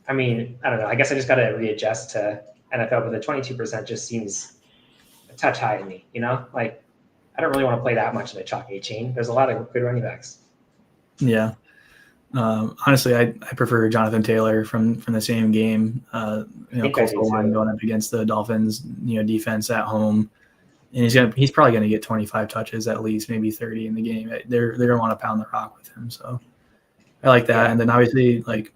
I mean, I don't know. I guess I just got to readjust to NFL, but the 22% just seems a touch high to me. Like I don't really want to play that much in the chalk A-chain. There's a lot of good running backs. Yeah. Honestly, I prefer Jonathan Taylor from the same game. Coastal line going up against the Dolphins, defense at home, and he's probably going to get 25 touches at least, maybe 30 in the game. They're going to want to pound the rock with him, so I like that. Yeah. And then obviously, like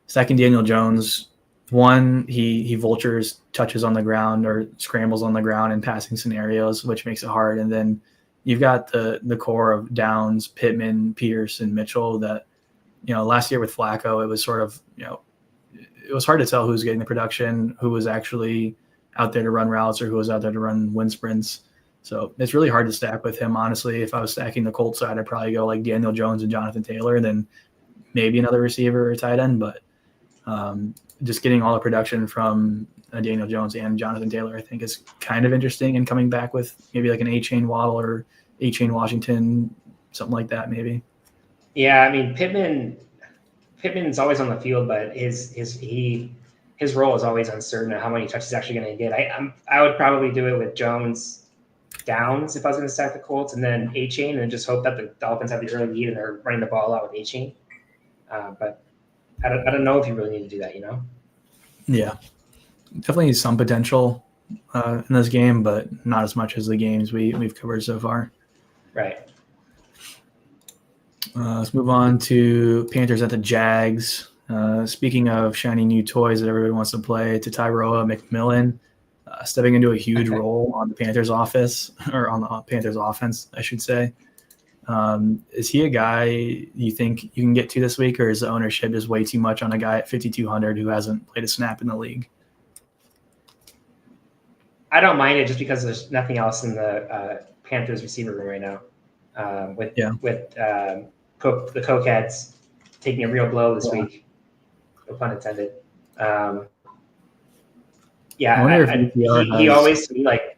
stacking Daniel Jones, one he vultures touches on the ground or scrambles on the ground in passing scenarios, which makes it hard. And then you've got the core of Downs, Pittman, Pierce, and Mitchell that, last year with Flacco, it was sort of, it was hard to tell who was getting the production, who was actually out there to run routes or who was out there to run wind sprints. So it's really hard to stack with him. Honestly, if I was stacking the Colts side, I'd probably go like Daniel Jones and Jonathan Taylor, then maybe another receiver or tight end. But just getting all the production from Daniel Jones and Jonathan Taylor, I think is kind of interesting, and coming back with maybe like an A-chain Waddle or A-chain Washington, something like that maybe. Yeah, I mean Pittman's always on the field, but his role is always uncertain of how many touches he's actually going to get. I would probably do it with Jones, Downs if I was going to stack the Colts, and then A-chain, and just hope that the Dolphins have the early lead and they're running the ball out with A-chain. But I don't know if you really need to do that, Yeah, definitely some potential in this game, but not as much as the games we've covered so far. Right. Let's move on to Panthers at the Jags. Speaking of shiny new toys that everybody wants to play, to Tyroa McMillan stepping into a huge role on the Panthers office, or on the Panthers offense, I should say. Is he a guy you think you can get to this week, or is the ownership just way too much on a guy at 5,200 who hasn't played a snap in the league? I don't mind it just because there's nothing else in the Panthers receiver room right now. With the Cokeheads taking a real blow this week, no pun intended. I wonder if he always like.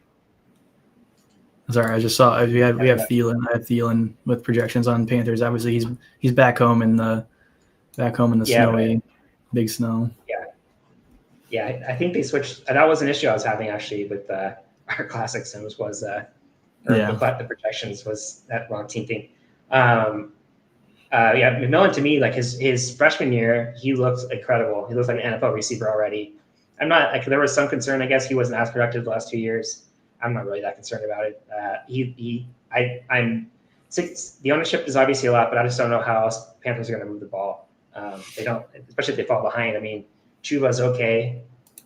Sorry, I just saw we have Thielen. I have Thielen with projections on Panthers. Obviously, he's back home in the snowy, big snow. Yeah. I think they switched. That was an issue I was having actually with our classic sims the projections was that wrong team thing. McMillan to me, like his freshman year, he looked incredible. He looked like an NFL receiver already. I'm not like there was some concern. I guess he wasn't as productive the last 2 years. I'm not really that concerned about it. I'm the ownership is obviously a lot, but I just don't know how else Panthers are going to move the ball. They don't, especially if they fall behind. I mean, Chuba's okay.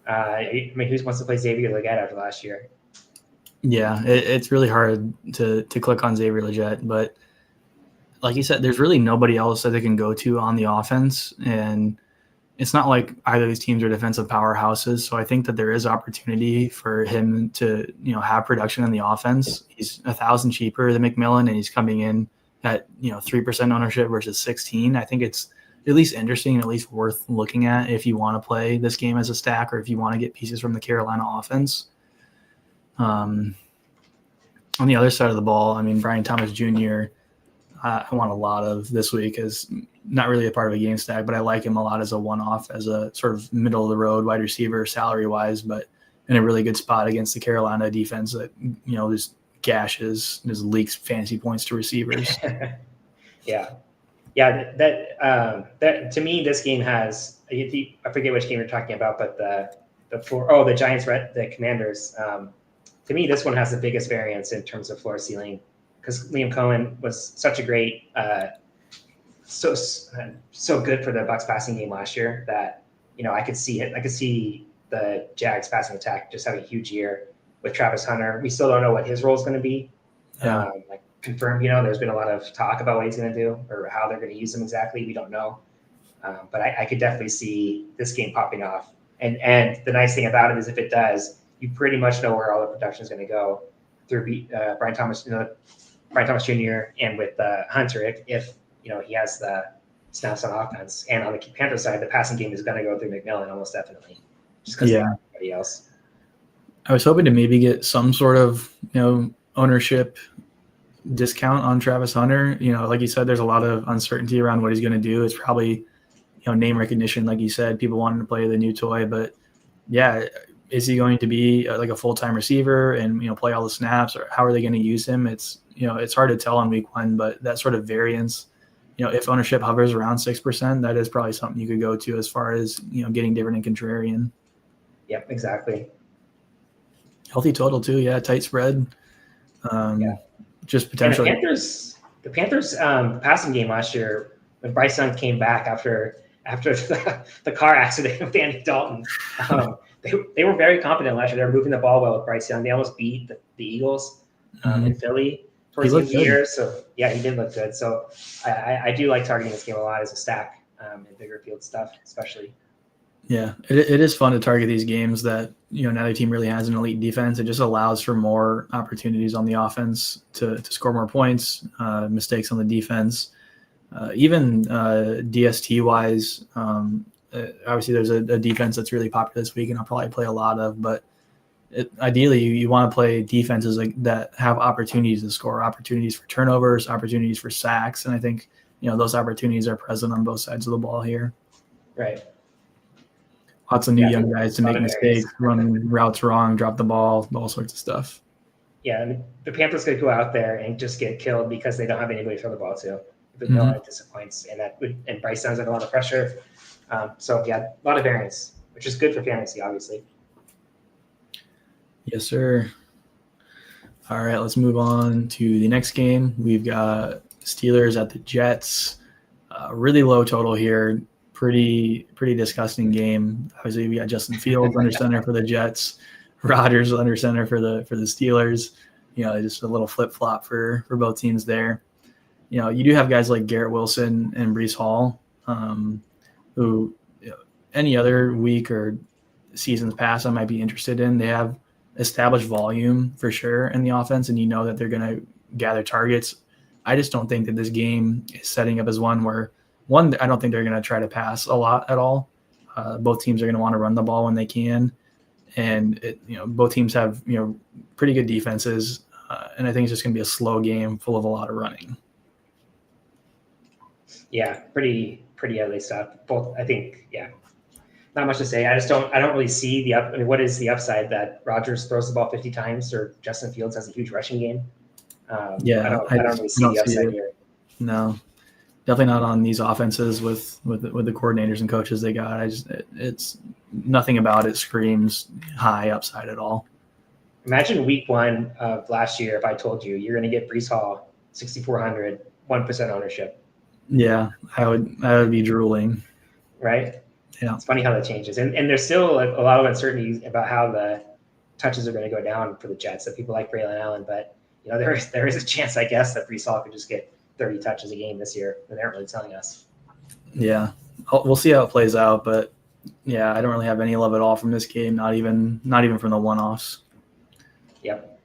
I mean, who wants to play Xavier Legette after last year? Yeah, it's really hard to click on Xavier Legette, but like you said, there's really nobody else that they can go to on the offense, and it's not like either of these teams are defensive powerhouses. So I think that there is opportunity for him to, have production in the offense. He's 1,000 cheaper than McMillan, and he's coming in at 3% ownership versus 16. I think it's at least interesting and at least worth looking at if you want to play this game as a stack or if you want to get pieces from the Carolina offense. On the other side of the ball, I mean, Brian Thomas Jr., I want a lot of this week as not really a part of a game stack, but I like him a lot as a one-off, as a sort of middle-of-the-road wide receiver salary-wise, but in a really good spot against the Carolina defense that, just gashes, just leaks fantasy points to receivers. Yeah. That to me, this game has, I forget which game you're talking about, but the Giants, the Commanders. To me, this one has the biggest variance in terms of floor ceiling, because Liam Cohen was such a great, so good for the Bucs passing game last year that I could see it. I could see the Jags passing attack just having a huge year with Travis Hunter. We still don't know what his role is going to be. Yeah. Confirmed. There's been a lot of talk about what he's going to do or how they're going to use him exactly. We don't know, but I could definitely see this game popping off. And the nice thing about it is if it does, you pretty much know where all the production is going to go through Brian Thomas Jr. and with Hunter if he has the snaps on offense. And on the Panthers side, the passing game is going to go through McMillan almost definitely, just because everybody else. I was hoping to maybe get some sort of ownership discount on Travis Hunter. Like you said, there's a lot of uncertainty around what he's going to do. It's probably name recognition, like you said, people wanting to play the new toy, but yeah. Is he going to be like a full-time receiver and, play all the snaps, or how are they going to use him? It's, it's hard to tell on week one, but that sort of variance, if ownership hovers around 6%, that is probably something you could go to as far as, getting different and contrarian. Yep, exactly. Healthy total too. Yeah. Tight spread. Just potentially. And the Panthers passing game last year, when Bryce Young came back after the car accident with Andy Dalton, they were very confident last year. They were moving the ball well with Bryce Young. They almost beat the Eagles in Philly towards the end of the year. So, yeah, he did look good. So, I do like targeting this game a lot as a stack in bigger field stuff, especially. Yeah, it is fun to target these games that, neither team really has an elite defense. It just allows for more opportunities on the offense to score more points, mistakes on the defense. Even DST-wise, obviously there's a defense that's really popular this week and I'll probably play a lot of, but ideally you want to play defenses that have opportunities to score, opportunities for turnovers, opportunities for sacks. And I think, those opportunities are present on both sides of the ball here. Right. Lots of new young guys to make mistakes, run routes wrong, drop the ball, all sorts of stuff. Yeah, and the Panthers could go out there and just get killed because they don't have anybody to throw the ball to. But no one disappoints, and Bryce sounds like a lot of pressure. So yeah, a lot of variance, which is good for fantasy, obviously. Yes, sir. All right, let's move on to the next game. We've got Steelers at the Jets. Really low total here. Pretty disgusting game. Obviously, we got Justin Fields under center for the Jets, Rodgers under center for the Steelers. Just a little flip flop for both teams there. You do have guys like Garrett Wilson and Breece Hall, who any other week or seasons past I might be interested in. They have establish volume for sure in the offense, and you know that they're going to gather targets. I just don't think that this game is setting up as one where I don't think they're going to try to pass a lot at all. Both teams are going to want to run the ball when they can, and both teams have pretty good defenses, and I think it's just going to be a slow game full of a lot of running. Yeah, pretty ugly stuff. Both, I think. Yeah, not much to say. I don't really see what is the upside that Rodgers throws the ball 50 times or Justin Fields has a huge rushing game? I don't really see the upside here. No, definitely not on these offenses with the coordinators and coaches they got. It's nothing about it screams high upside at all. Imagine week 1 of last year if I told you you're going to get Breece Hall 6,400, 1% ownership. Yeah, I would be drooling. Right? Yeah. It's funny how that changes. And there's still a lot of uncertainty about how the touches are going to go down for the Jets. That people like Braylon Allen, but there is a chance, I guess, that Breece Hall could just get 30 touches a game this year. And they aren't really telling us. Yeah, we'll see how it plays out. But yeah, I don't really have any love at all from this game. Not even from the one-offs. Yep.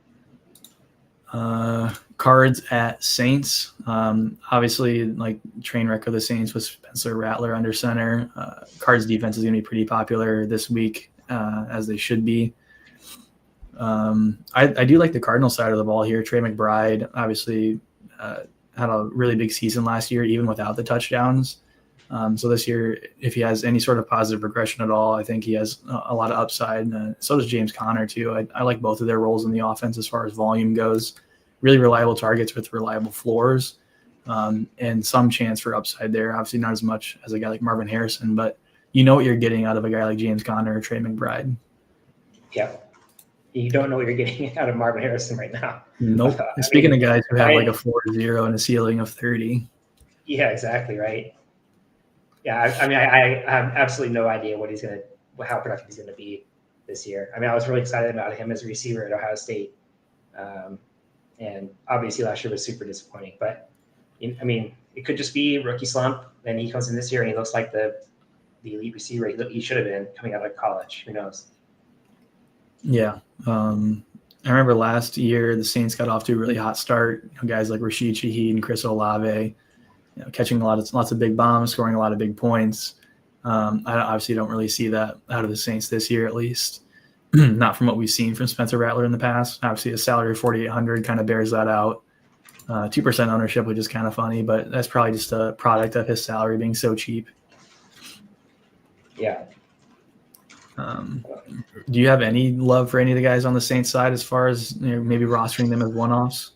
Cards at Saints. Obviously, like train wreck of the Saints with Spencer Rattler under center. Cards defense is going to be pretty popular this week, as they should be. I do like the Cardinals side of the ball here. Trey McBride obviously had a really big season last year, even without the touchdowns. So this year, if he has any sort of positive progression at all, I think he has a lot of upside. So does James Conner too. I like both of their roles in the offense as far as volume goes. Really reliable targets with reliable floors, and some chance for upside there. Obviously not as much as a guy like Marvin Harrison, but you know what you're getting out of a guy like James Conner or Trey McBride. Yeah. You don't know what you're getting out of Marvin Harrison right now. Nope. Speaking of guys who have like a 4-0 and a ceiling of 30. Yeah, exactly. Right. Yeah. I have absolutely no idea how productive he's going to be this year. I was really excited about him as a receiver at Ohio State. And obviously last year was super disappointing, but it could just be rookie slump. Then he comes in this year and he looks like the elite receiver he should have been coming out of college. Who knows? Yeah. I remember last year the Saints got off to a really hot start. Guys like Rashid Shaheed and Chris Olave, catching lots of big bombs, scoring a lot of big points. I obviously don't really see that out of the Saints this year, at least. Not from what we've seen from Spencer Rattler in the past. Obviously, a salary of $4,800 kind of bears that out. 2% ownership, which is kind of funny, but that's probably just a product of his salary being so cheap. Yeah. Do you have any love for any of the guys on the Saints side as far as maybe rostering them as one-offs?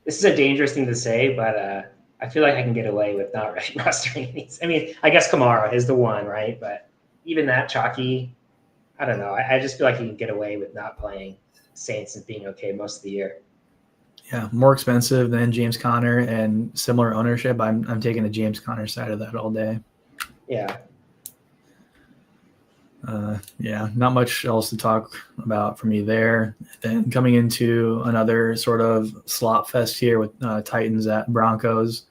This is a dangerous thing to say, but I feel like I can get away with not rostering these. I guess Kamara is the one, right? But even that chalky, I don't know. I just feel like you can get away with not playing Saints and being okay most of the year. Yeah, more expensive than James Conner and similar ownership. I'm taking the James Conner side of that all day. Yeah. Not much else to talk about for me there. Then coming into another sort of slop fest here with Titans at Broncos.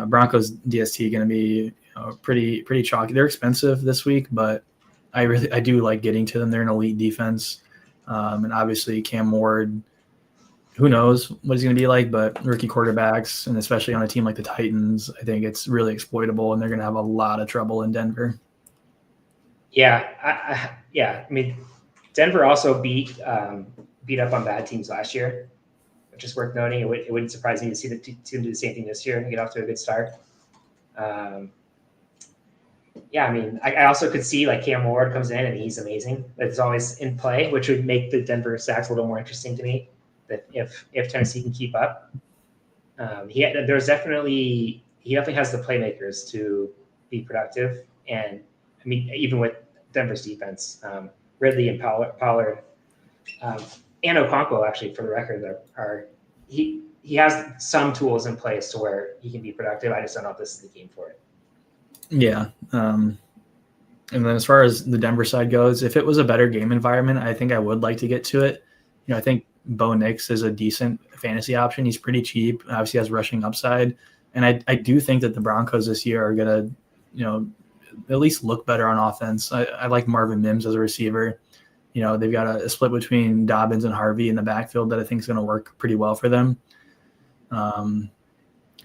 Broncos DST going to be pretty chalky. They're expensive this week, but I do like getting to them. They're an elite defense, and obviously Cam Ward. Who knows what he's going to be like, but rookie quarterbacks, and especially on a team like the Titans, I think it's really exploitable, and they're going to have a lot of trouble in Denver. Yeah, Denver also beat up on bad teams last year, which is worth noting. It wouldn't surprise me to see the team do the same thing this year and get off to a good start. I also could see like Cam Ward comes in and he's amazing. It's always in play, which would make the Denver sacks a little more interesting to me. That if Tennessee can keep up, he definitely has the playmakers to be productive. And even with Denver's defense, Ridley and Pollard, and Okonkwo, actually, for the record, he has some tools in place to where he can be productive. I just don't know if this is the game for it. Yeah. And then as far as the Denver side goes, if it was a better game environment, I think I would like to get to it. I think Bo Nix is a decent fantasy option. He's pretty cheap. Obviously has rushing upside. And I do think that the Broncos this year are going to, at least look better on offense. I like Marvin Mims as a receiver. They've got a split between Dobbins and Harvey in the backfield that I think is going to work pretty well for them.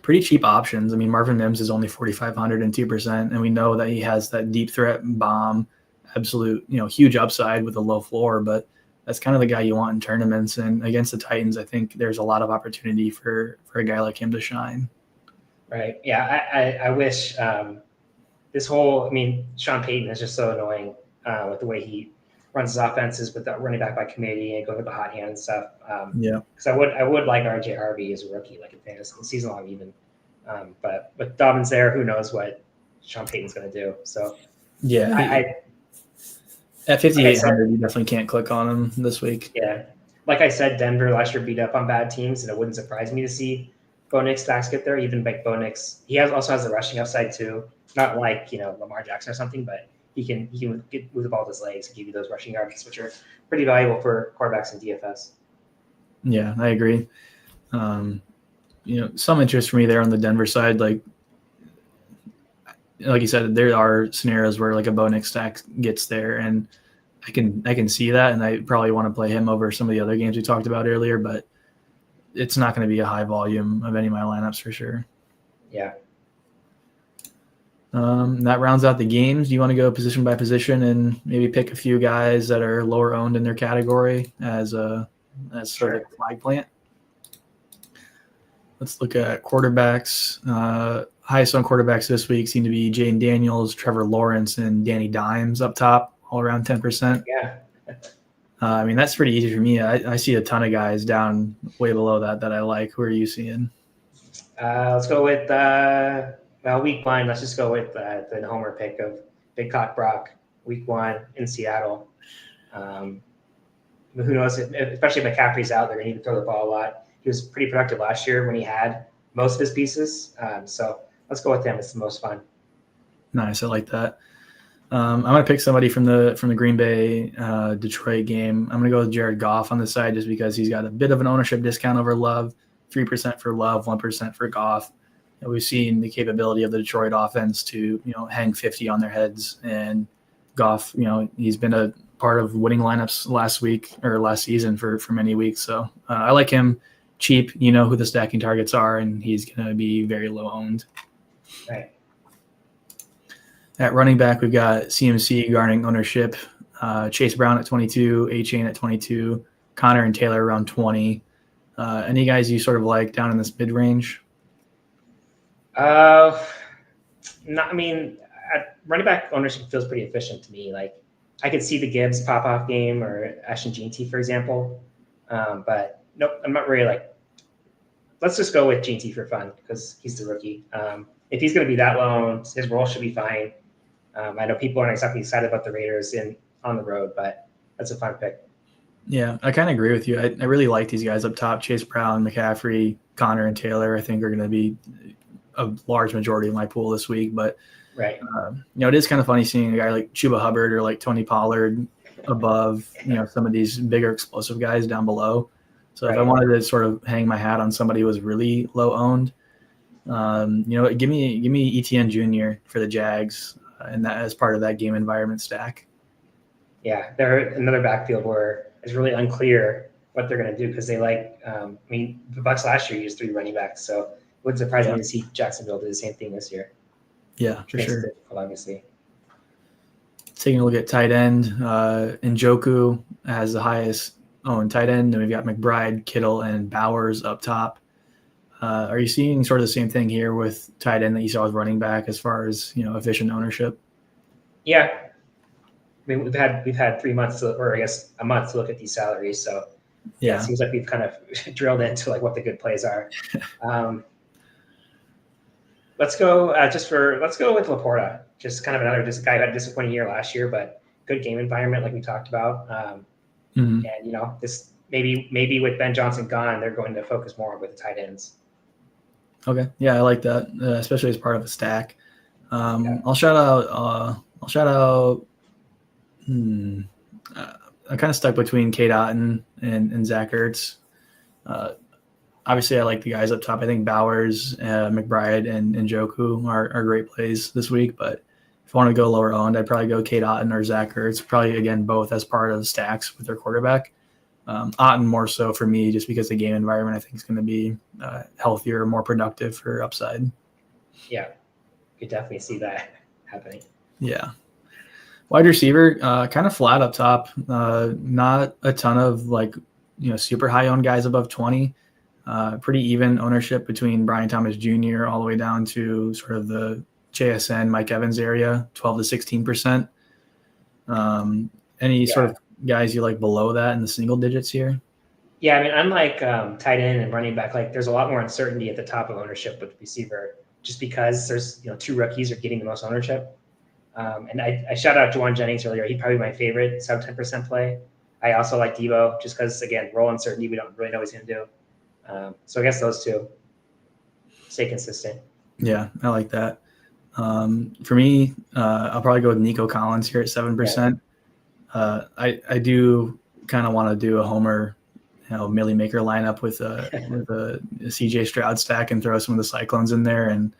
Pretty cheap options. I mean, Marvin Mims is only 4,500 and 2%, and we know that he has that deep threat bomb, absolute, huge upside with a low floor, but that's kind of the guy you want in tournaments. And against the Titans, I think there's a lot of opportunity for a guy like him to shine. Right. Yeah. I wish Sean Payton is just so annoying with the way he runs his offenses with the running back by committee and going with the hot hand and stuff. Because I would like RJ Harvey as a rookie, like in fantasy season long even. But with Dobbins there, who knows what Sean Payton's going to do. So at 5,800, you definitely can't click on him this week. Yeah. Like I said, Denver last year beat up on bad teams, and it wouldn't surprise me to see Bo Nix stacks get there. Even like Bo Nix, also has the rushing upside too. Not like Lamar Jackson or something, but he can move the ball with his legs and give you those rushing yards, which are pretty valuable for quarterbacks in DFS. Yeah, I agree. Some interest for me there on the Denver side, like you said, there are scenarios where like a Bo Nix stack gets there, and I can see that, and I probably want to play him over some of the other games we talked about earlier, but it's not going to be a high volume of any of my lineups for sure. Yeah. That rounds out the games. Do you want to go position by position and maybe pick a few guys that are lower owned in their category as sort of a flag plant? Let's look at quarterbacks. Highest on quarterbacks this week seem to be Jaden Daniels, Trevor Lawrence, and Danny Dimes up top, all around 10%. Yeah. That's pretty easy for me. I see a ton of guys down way below that I like. Who are you seeing? Let's go with week one. Let's just go with the homer pick of Big Cock Brock, week one in Seattle. Who knows? Especially if McCaffrey's out, they're going to need to throw the ball a lot. He was pretty productive last year when he had most of his pieces. So let's go with him. It's the most fun. Nice. I like that. I'm going to pick somebody from the Green Bay Detroit game. I'm going to go with Jared Goff on the side just because he's got a bit of an ownership discount over Love, 3% for Love, 1% for Goff. And we've seen the capability of the Detroit offense to, hang 50 on their heads. And Goff, he's been a part of winning lineups last season for many weeks. So I like him. Cheap, who the stacking targets are, and he's going to be very low owned. Right. At running back, we've got CMC garnering ownership, Chase Brown at 22, A-Chain at 22, Connor and Taylor around 20. Any guys you sort of like down in this mid-range? Running back ownership feels pretty efficient to me. Like, I could see the Gibbs pop-off game or Ashton Jeanty, for example. But nope, I'm not really like, let's just go with Jeanty for fun because he's the rookie. If he's going to be that low, his role should be fine. I know people aren't exactly excited about the Raiders on the road, but that's a fun pick. Yeah, I kind of agree with you. I really like these guys up top. Chase Brown, McCaffrey, Connor, and Taylor, I think are going to be a large majority of my pool this week. But right, it is kind of funny seeing a guy like Chuba Hubbard or like Tony Pollard above, some of these bigger explosive guys down below. So if I wanted to sort of hang my hat on somebody who was really low owned, give me ETN Jr. for the Jags, and that as part of that game environment stack. Yeah, they're another backfield where it's really unclear what they're going to do because they the Bucs last year used 3 running backs, so it wouldn't surprise me to see Jacksonville do the same thing this year. Yeah, for sure. Difficult, obviously. Taking a look at tight end, Njoku has the highest owned tight end, and we've got McBride, Kittle, and Bowers up top. Are you seeing sort of the same thing here with tight end that you saw with running back as far as efficient ownership? Yeah, we've had 3 months or I guess a month to look at these salaries, so it seems like we've kind of drilled into like what the good plays are. Let's go with Laporta. Just kind of another guy who had a disappointing year last year, but good game environment like we talked about. And this maybe with Ben Johnson gone, they're going to focus more with the tight ends. Okay, yeah, I like that, especially as part of a stack. I'll shout out. I kind of stuck between Kate Otten and Zach Ertz. Obviously, I like the guys up top. I think Bowers, McBride, and Njoku are great plays this week. But if I want to go lower owned, I'd probably go Kate Otten or Zach Ertz. Probably, again, both as part of stacks with their quarterback. Otten more so for me just because the game environment I think is going to be healthier, more productive for upside. Yeah, you could definitely see that happening. Yeah. Wide receiver, kind of flat up top. Not a ton of super high owned guys above 20. Pretty even ownership between Brian Thomas Jr. all the way down to sort of the JSN Mike Evans area, 12 to 16%. Any sort of guys you like below that in the single digits here? Yeah, I mean, unlike tight end and running back, like there's a lot more uncertainty at the top of ownership with receiver, just because there's 2 rookies are getting the most ownership. And I shout out Juwan Jennings earlier. He's probably my favorite sub 10% play. I also like Debo just because, again, role uncertainty. We don't really know what he's going to do. So I guess those 2 stay consistent. Yeah, I like that. For me, I'll probably go with Nico Collins here at 7%. I do kind of want to do a homer, Millie Maker lineup with a CJ Stroud stack and throw some of the Cyclones in there. And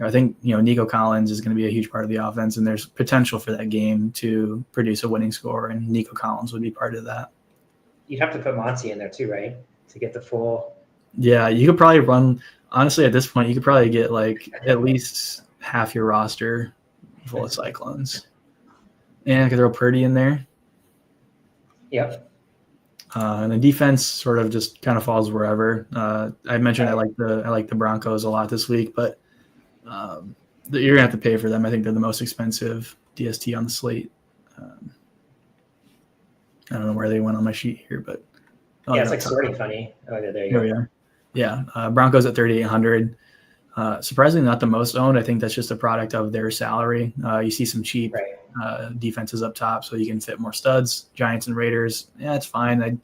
I think Nico Collins is going to be a huge part of the offense, and there's potential for that game to produce a winning score, and Nico Collins would be part of that. You'd have to put Monty in there too, right, to get the full. Yeah, you could probably run. Honestly, at this point, you could probably get at least half your roster full of Cyclones, and I could throw Purdy in there. Yep. And the defense sort of just kind of falls wherever. I mentioned I like the Broncos a lot this week, but you're gonna have to pay for them. I think they're the most expensive DST on the slate. I don't know where they went on my sheet here, but it's like sorting funny. Oh, there you go. We are. Yeah, Broncos at 3,800. Surprisingly, not the most owned. I think that's just a product of their salary. You see some cheap defenses up top, so you can fit more studs. Giants and Raiders, it's fine.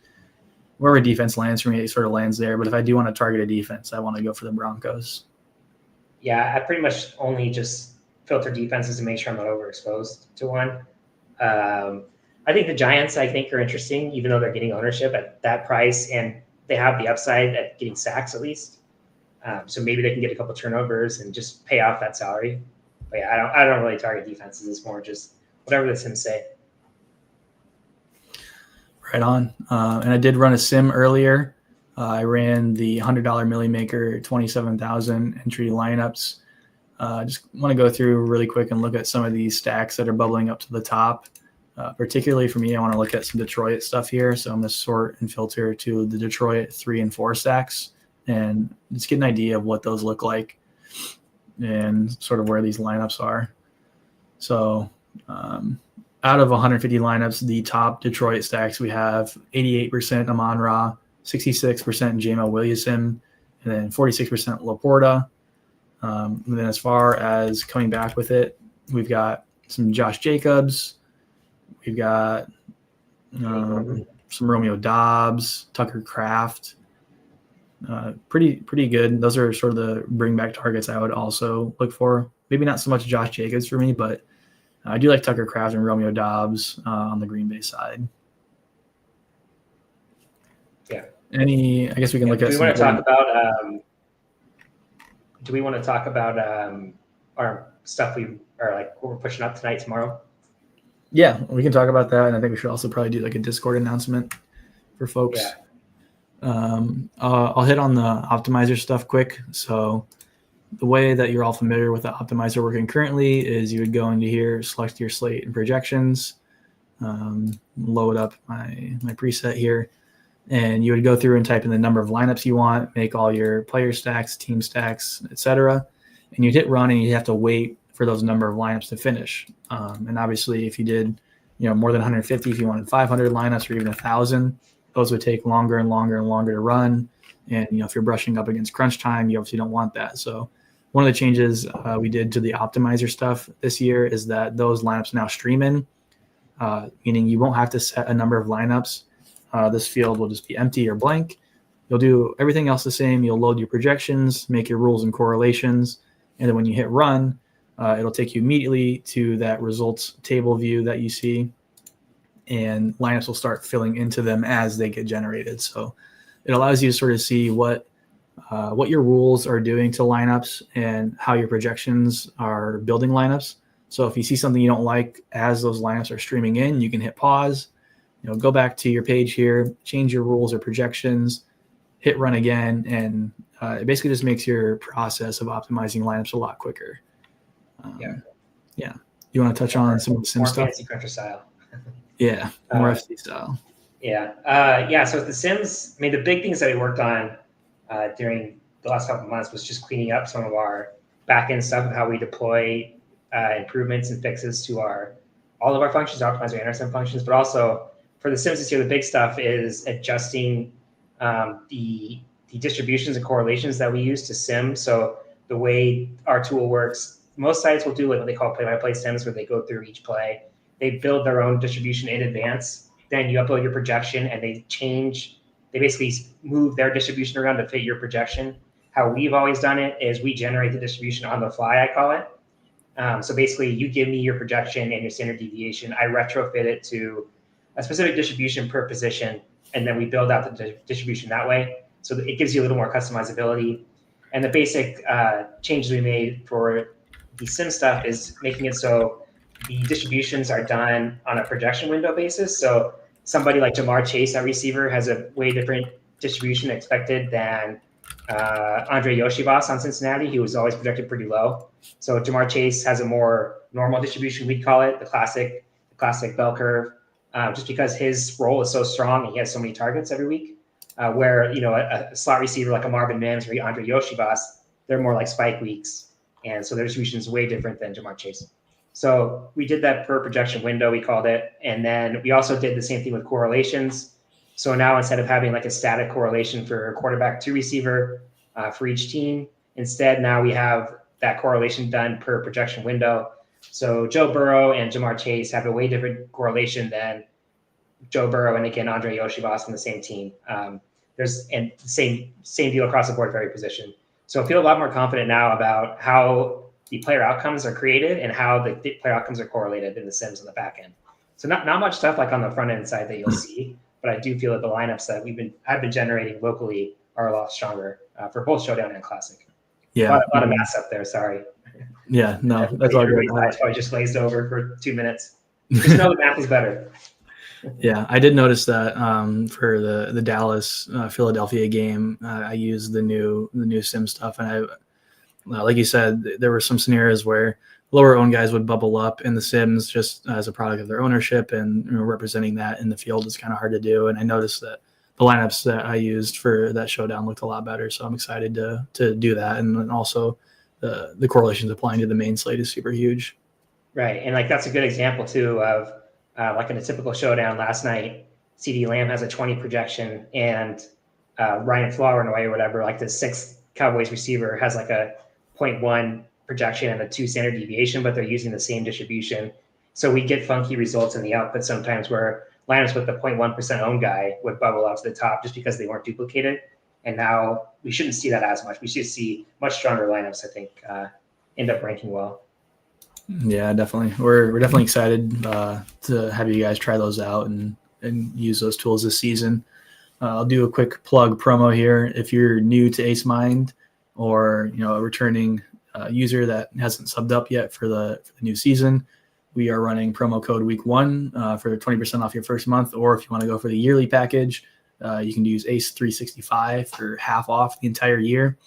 Wherever defense lands for me, it sort of lands there. But if I do want to target a defense, I want to go for the Broncos. Yeah, I pretty much only just filter defenses to make sure I'm not overexposed to one. I think the Giants, are interesting, even though they're getting ownership at that price, and they have the upside at getting sacks at least. So maybe they can get a couple turnovers and just pay off that salary. But yeah, I don't really target defenses. It's more just whatever the Sims say. Right on. And I did run a sim earlier. I ran the $100 Millie Maker 27,000 entry lineups. Just want to go through really quick and look at some of these stacks that are bubbling up to the top. Particularly for me, I want to look at some Detroit stuff here. So I'm going to sort and filter to the Detroit 3 and 4 stacks and just get an idea of what those look like and sort of where these lineups are. So out of 150 lineups, the top Detroit stacks, we have 88% Amon-Ra, 66% Jamal Williamson, and then 46% Laporta. And then as far as coming back with it, we've got some Josh Jacobs. We've got some Romeo Dobbs, Tucker Kraft. Pretty good. Those are sort of the bring back targets I would also look for. Maybe not so much Josh Jacobs for me, but I do like Tucker Kraft and Romeo Dobbs on the Green Bay side. Yeah. I guess we can look at. Do we want to talk about our stuff what we're pushing up tonight, tomorrow? Yeah, we can talk about that, and I think we should also probably do a Discord announcement for folks. Yeah. I'll hit on the optimizer stuff quick. So the way that you're all familiar with the optimizer working currently is you would go into here, select your slate and projections, load up my preset here, and you would go through and type in the number of lineups you want, make all your player stacks, team stacks, etc. And you'd hit run, and you'd have to wait for those number of lineups to finish. And obviously, if you did more than 150, if you wanted 500 lineups or even 1,000, those would take longer and longer and longer to run. And if you're brushing up against crunch time, you obviously don't want that. So one of the changes we did to the optimizer stuff this year is that those lineups now stream in, meaning you won't have to set a number of lineups. This field will just be empty or blank. You'll do everything else the same. You'll load your projections, make your rules and correlations, and then when you hit run, it'll take you immediately to that results table view that you see, and lineups will start filling into them as they get generated. So it allows you to sort of see what your rules are doing to lineups and how your projections are building lineups. So if you see something you don't like as those lineups are streaming in, you can hit pause, go back to your page here, change your rules or projections, hit run again, and it basically just makes your process of optimizing lineups a lot quicker. Yeah. You want to touch on some of the sim more stuff? Fantasy Cruncher style. Yeah, more FC style. Yeah. So with the Sims, I mean, the big things that we worked on during the last couple of months was just cleaning up some of our backend stuff of how we deploy improvements and fixes to all of our functions, optimize our intersim functions, but also for the Sims this year, the big stuff is adjusting the distributions and correlations that we use to sim. So the way our tool works, most sites will do what they call play-by-play sims, where they go through each play. They build their own distribution in advance. Then you upload your projection, and they basically move their distribution around to fit your projection. How we've always done it is we generate the distribution on the fly, I call it. So basically, you give me your projection and your standard deviation. I retrofit it to a specific distribution per position, and then we build out the distribution that way. So it gives you a little more customizability. And the basic changes we made for the sim stuff is making it so the distributions are done on a projection window basis. So somebody like Jamar Chase, our receiver, has a way different distribution expected than Andre Yoshibas on Cincinnati. He was always projected pretty low. So Jamar Chase has a more normal distribution, we'd call it, the classic bell curve, just because his role is so strong and he has so many targets every week. Where a slot receiver like a Marvin Mims or Andre Yoshibas, they're more like spike weeks, and so their distribution is way different than Jamar Chase. So we did that per projection window, we called it, and then we also did the same thing with correlations. So now instead of having like a static correlation for quarterback to receiver for each team, instead now we have that correlation done per projection window. So Joe Burrow and Jamar Chase have a way different correlation than Joe Burrow and again Andre Yoshibas on the same team. There's and same deal across the board for every position. So I feel a lot more confident now about how the player outcomes are created and how the player outcomes are correlated in the Sims on the back end. So not much stuff like on the front end side that you'll see, but I do feel that the lineups that I've been generating locally are a lot stronger for both Showdown and Classic. Yeah, a lot of maths up there. Sorry. Yeah, no, that's all good. I probably just glazed over for 2 minutes. Just know the math is better. Yeah, I did notice that for the Dallas Philadelphia game, I used the new sim stuff, and like you said, there were some scenarios where lower owned guys would bubble up in the Sims just as a product of their ownership, and representing that in the field is kind of hard to do. And I noticed that the lineups that I used for that showdown looked a lot better, so I'm excited to do that. And then also the correlations applying to the main slate is super huge. Right, and like that's a good example too of like in a typical showdown last night, CeeDee Lamb has a 20 projection, and Ryan Flowernoy or whatever, like the sixth Cowboys receiver, has like a 0.1 projection and a 2 standard deviation, but they're using the same distribution. So we get funky results in the output sometimes where lineups with the 0.1% owned guy would bubble up to the top just because they weren't duplicated. And now we shouldn't see that as much. We should see much stronger lineups, I think, end up ranking well. Yeah, definitely. We're definitely excited to have you guys try those out and use those tools this season. I'll do a quick plug promo here. If you're new to AceMind or a returning user that hasn't subbed up yet for the new season, we are running promo code week1 for 20% off your first month. Or if you want to go for the yearly package, you can use ACE365 for half off the entire year,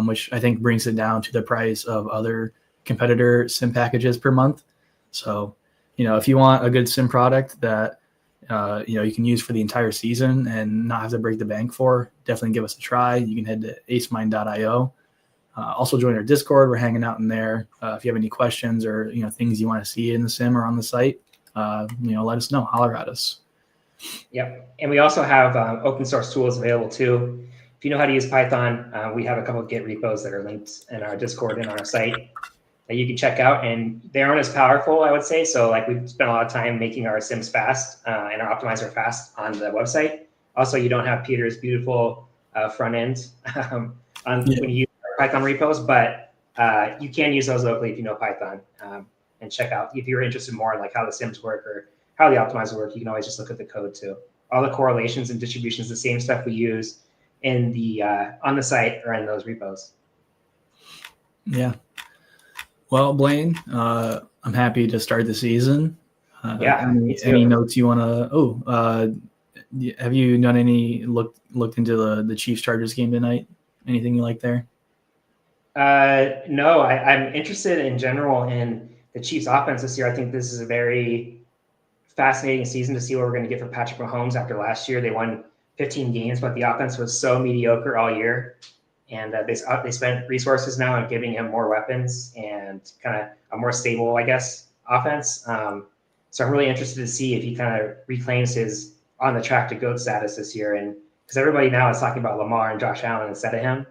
which I think brings it down to the price of other competitor sim packages per month. So, if you want a good sim product that you can use for the entire season and not have to break the bank for, definitely give us a try. You can head to acemind.io. Also join our Discord. We're hanging out in there. If you have any questions or things you want to see in the sim or on the site, let us know. Holler at us. Yep, and we also have open source tools available too. If you know how to use Python, we have a couple of Git repos that are linked in our Discord and on our site that you can check out, and they aren't as powerful, I would say. So like we've spent a lot of time making our sims fast and our optimizer fast on the website. Also, you don't have Peter's beautiful front end when you use our Python repos, but you can use those locally if you know Python and check out. If you're interested more in like how the sims work or how the optimizer work, you can always just look at the code too. All the correlations and distributions, the same stuff we use in the on the site or in those repos. Yeah. Well, Blaine, I'm happy to start the season. Yeah, me Any too. notes you want to? Have you done any looked into the Chiefs Chargers game tonight? Anything you like there? No, I'm interested in general in the Chiefs offense this year. I think this is a very fascinating season to see what we're going to get from Patrick Mahomes after last year. They won 15 games, but the offense was so mediocre all year. And they spent resources now on giving him more weapons and kind of a more stable, I guess, offense. So I'm really interested to see if he kind of reclaims his on the track to GOAT status this year. And because everybody now is talking about Lamar and Josh Allen instead of him.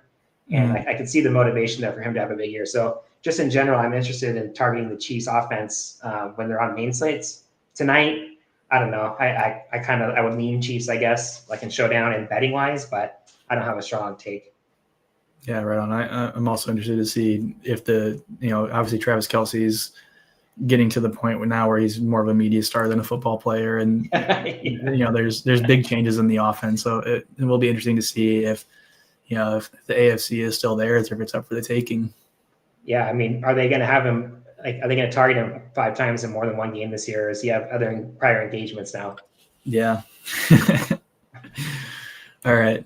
And I can see the motivation there for him to have a big year. So just in general, I'm interested in targeting the Chiefs offense when they're on main slates. Tonight, I don't know. I would lean Chiefs, I guess, like in showdown and betting wise, but I don't have a strong take. Yeah, right on. I'm also interested to see if obviously Travis Kelce's getting to the point where he's more of a media star than a football player, and Yeah. there's big changes in the offense, so it will be interesting to see if if the AFC is still there, or if it's up for the taking. Yeah, I mean, are they going to have him? Like, are they going to target him 5 times in more than one game this year, or does he have other prior engagements now? Yeah. All right.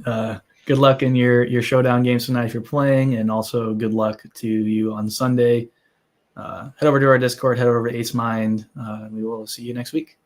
Good luck in your showdown games tonight if you're playing, and also good luck to you on Sunday. Head over to our Discord, head over to AceMind. We will see you next week.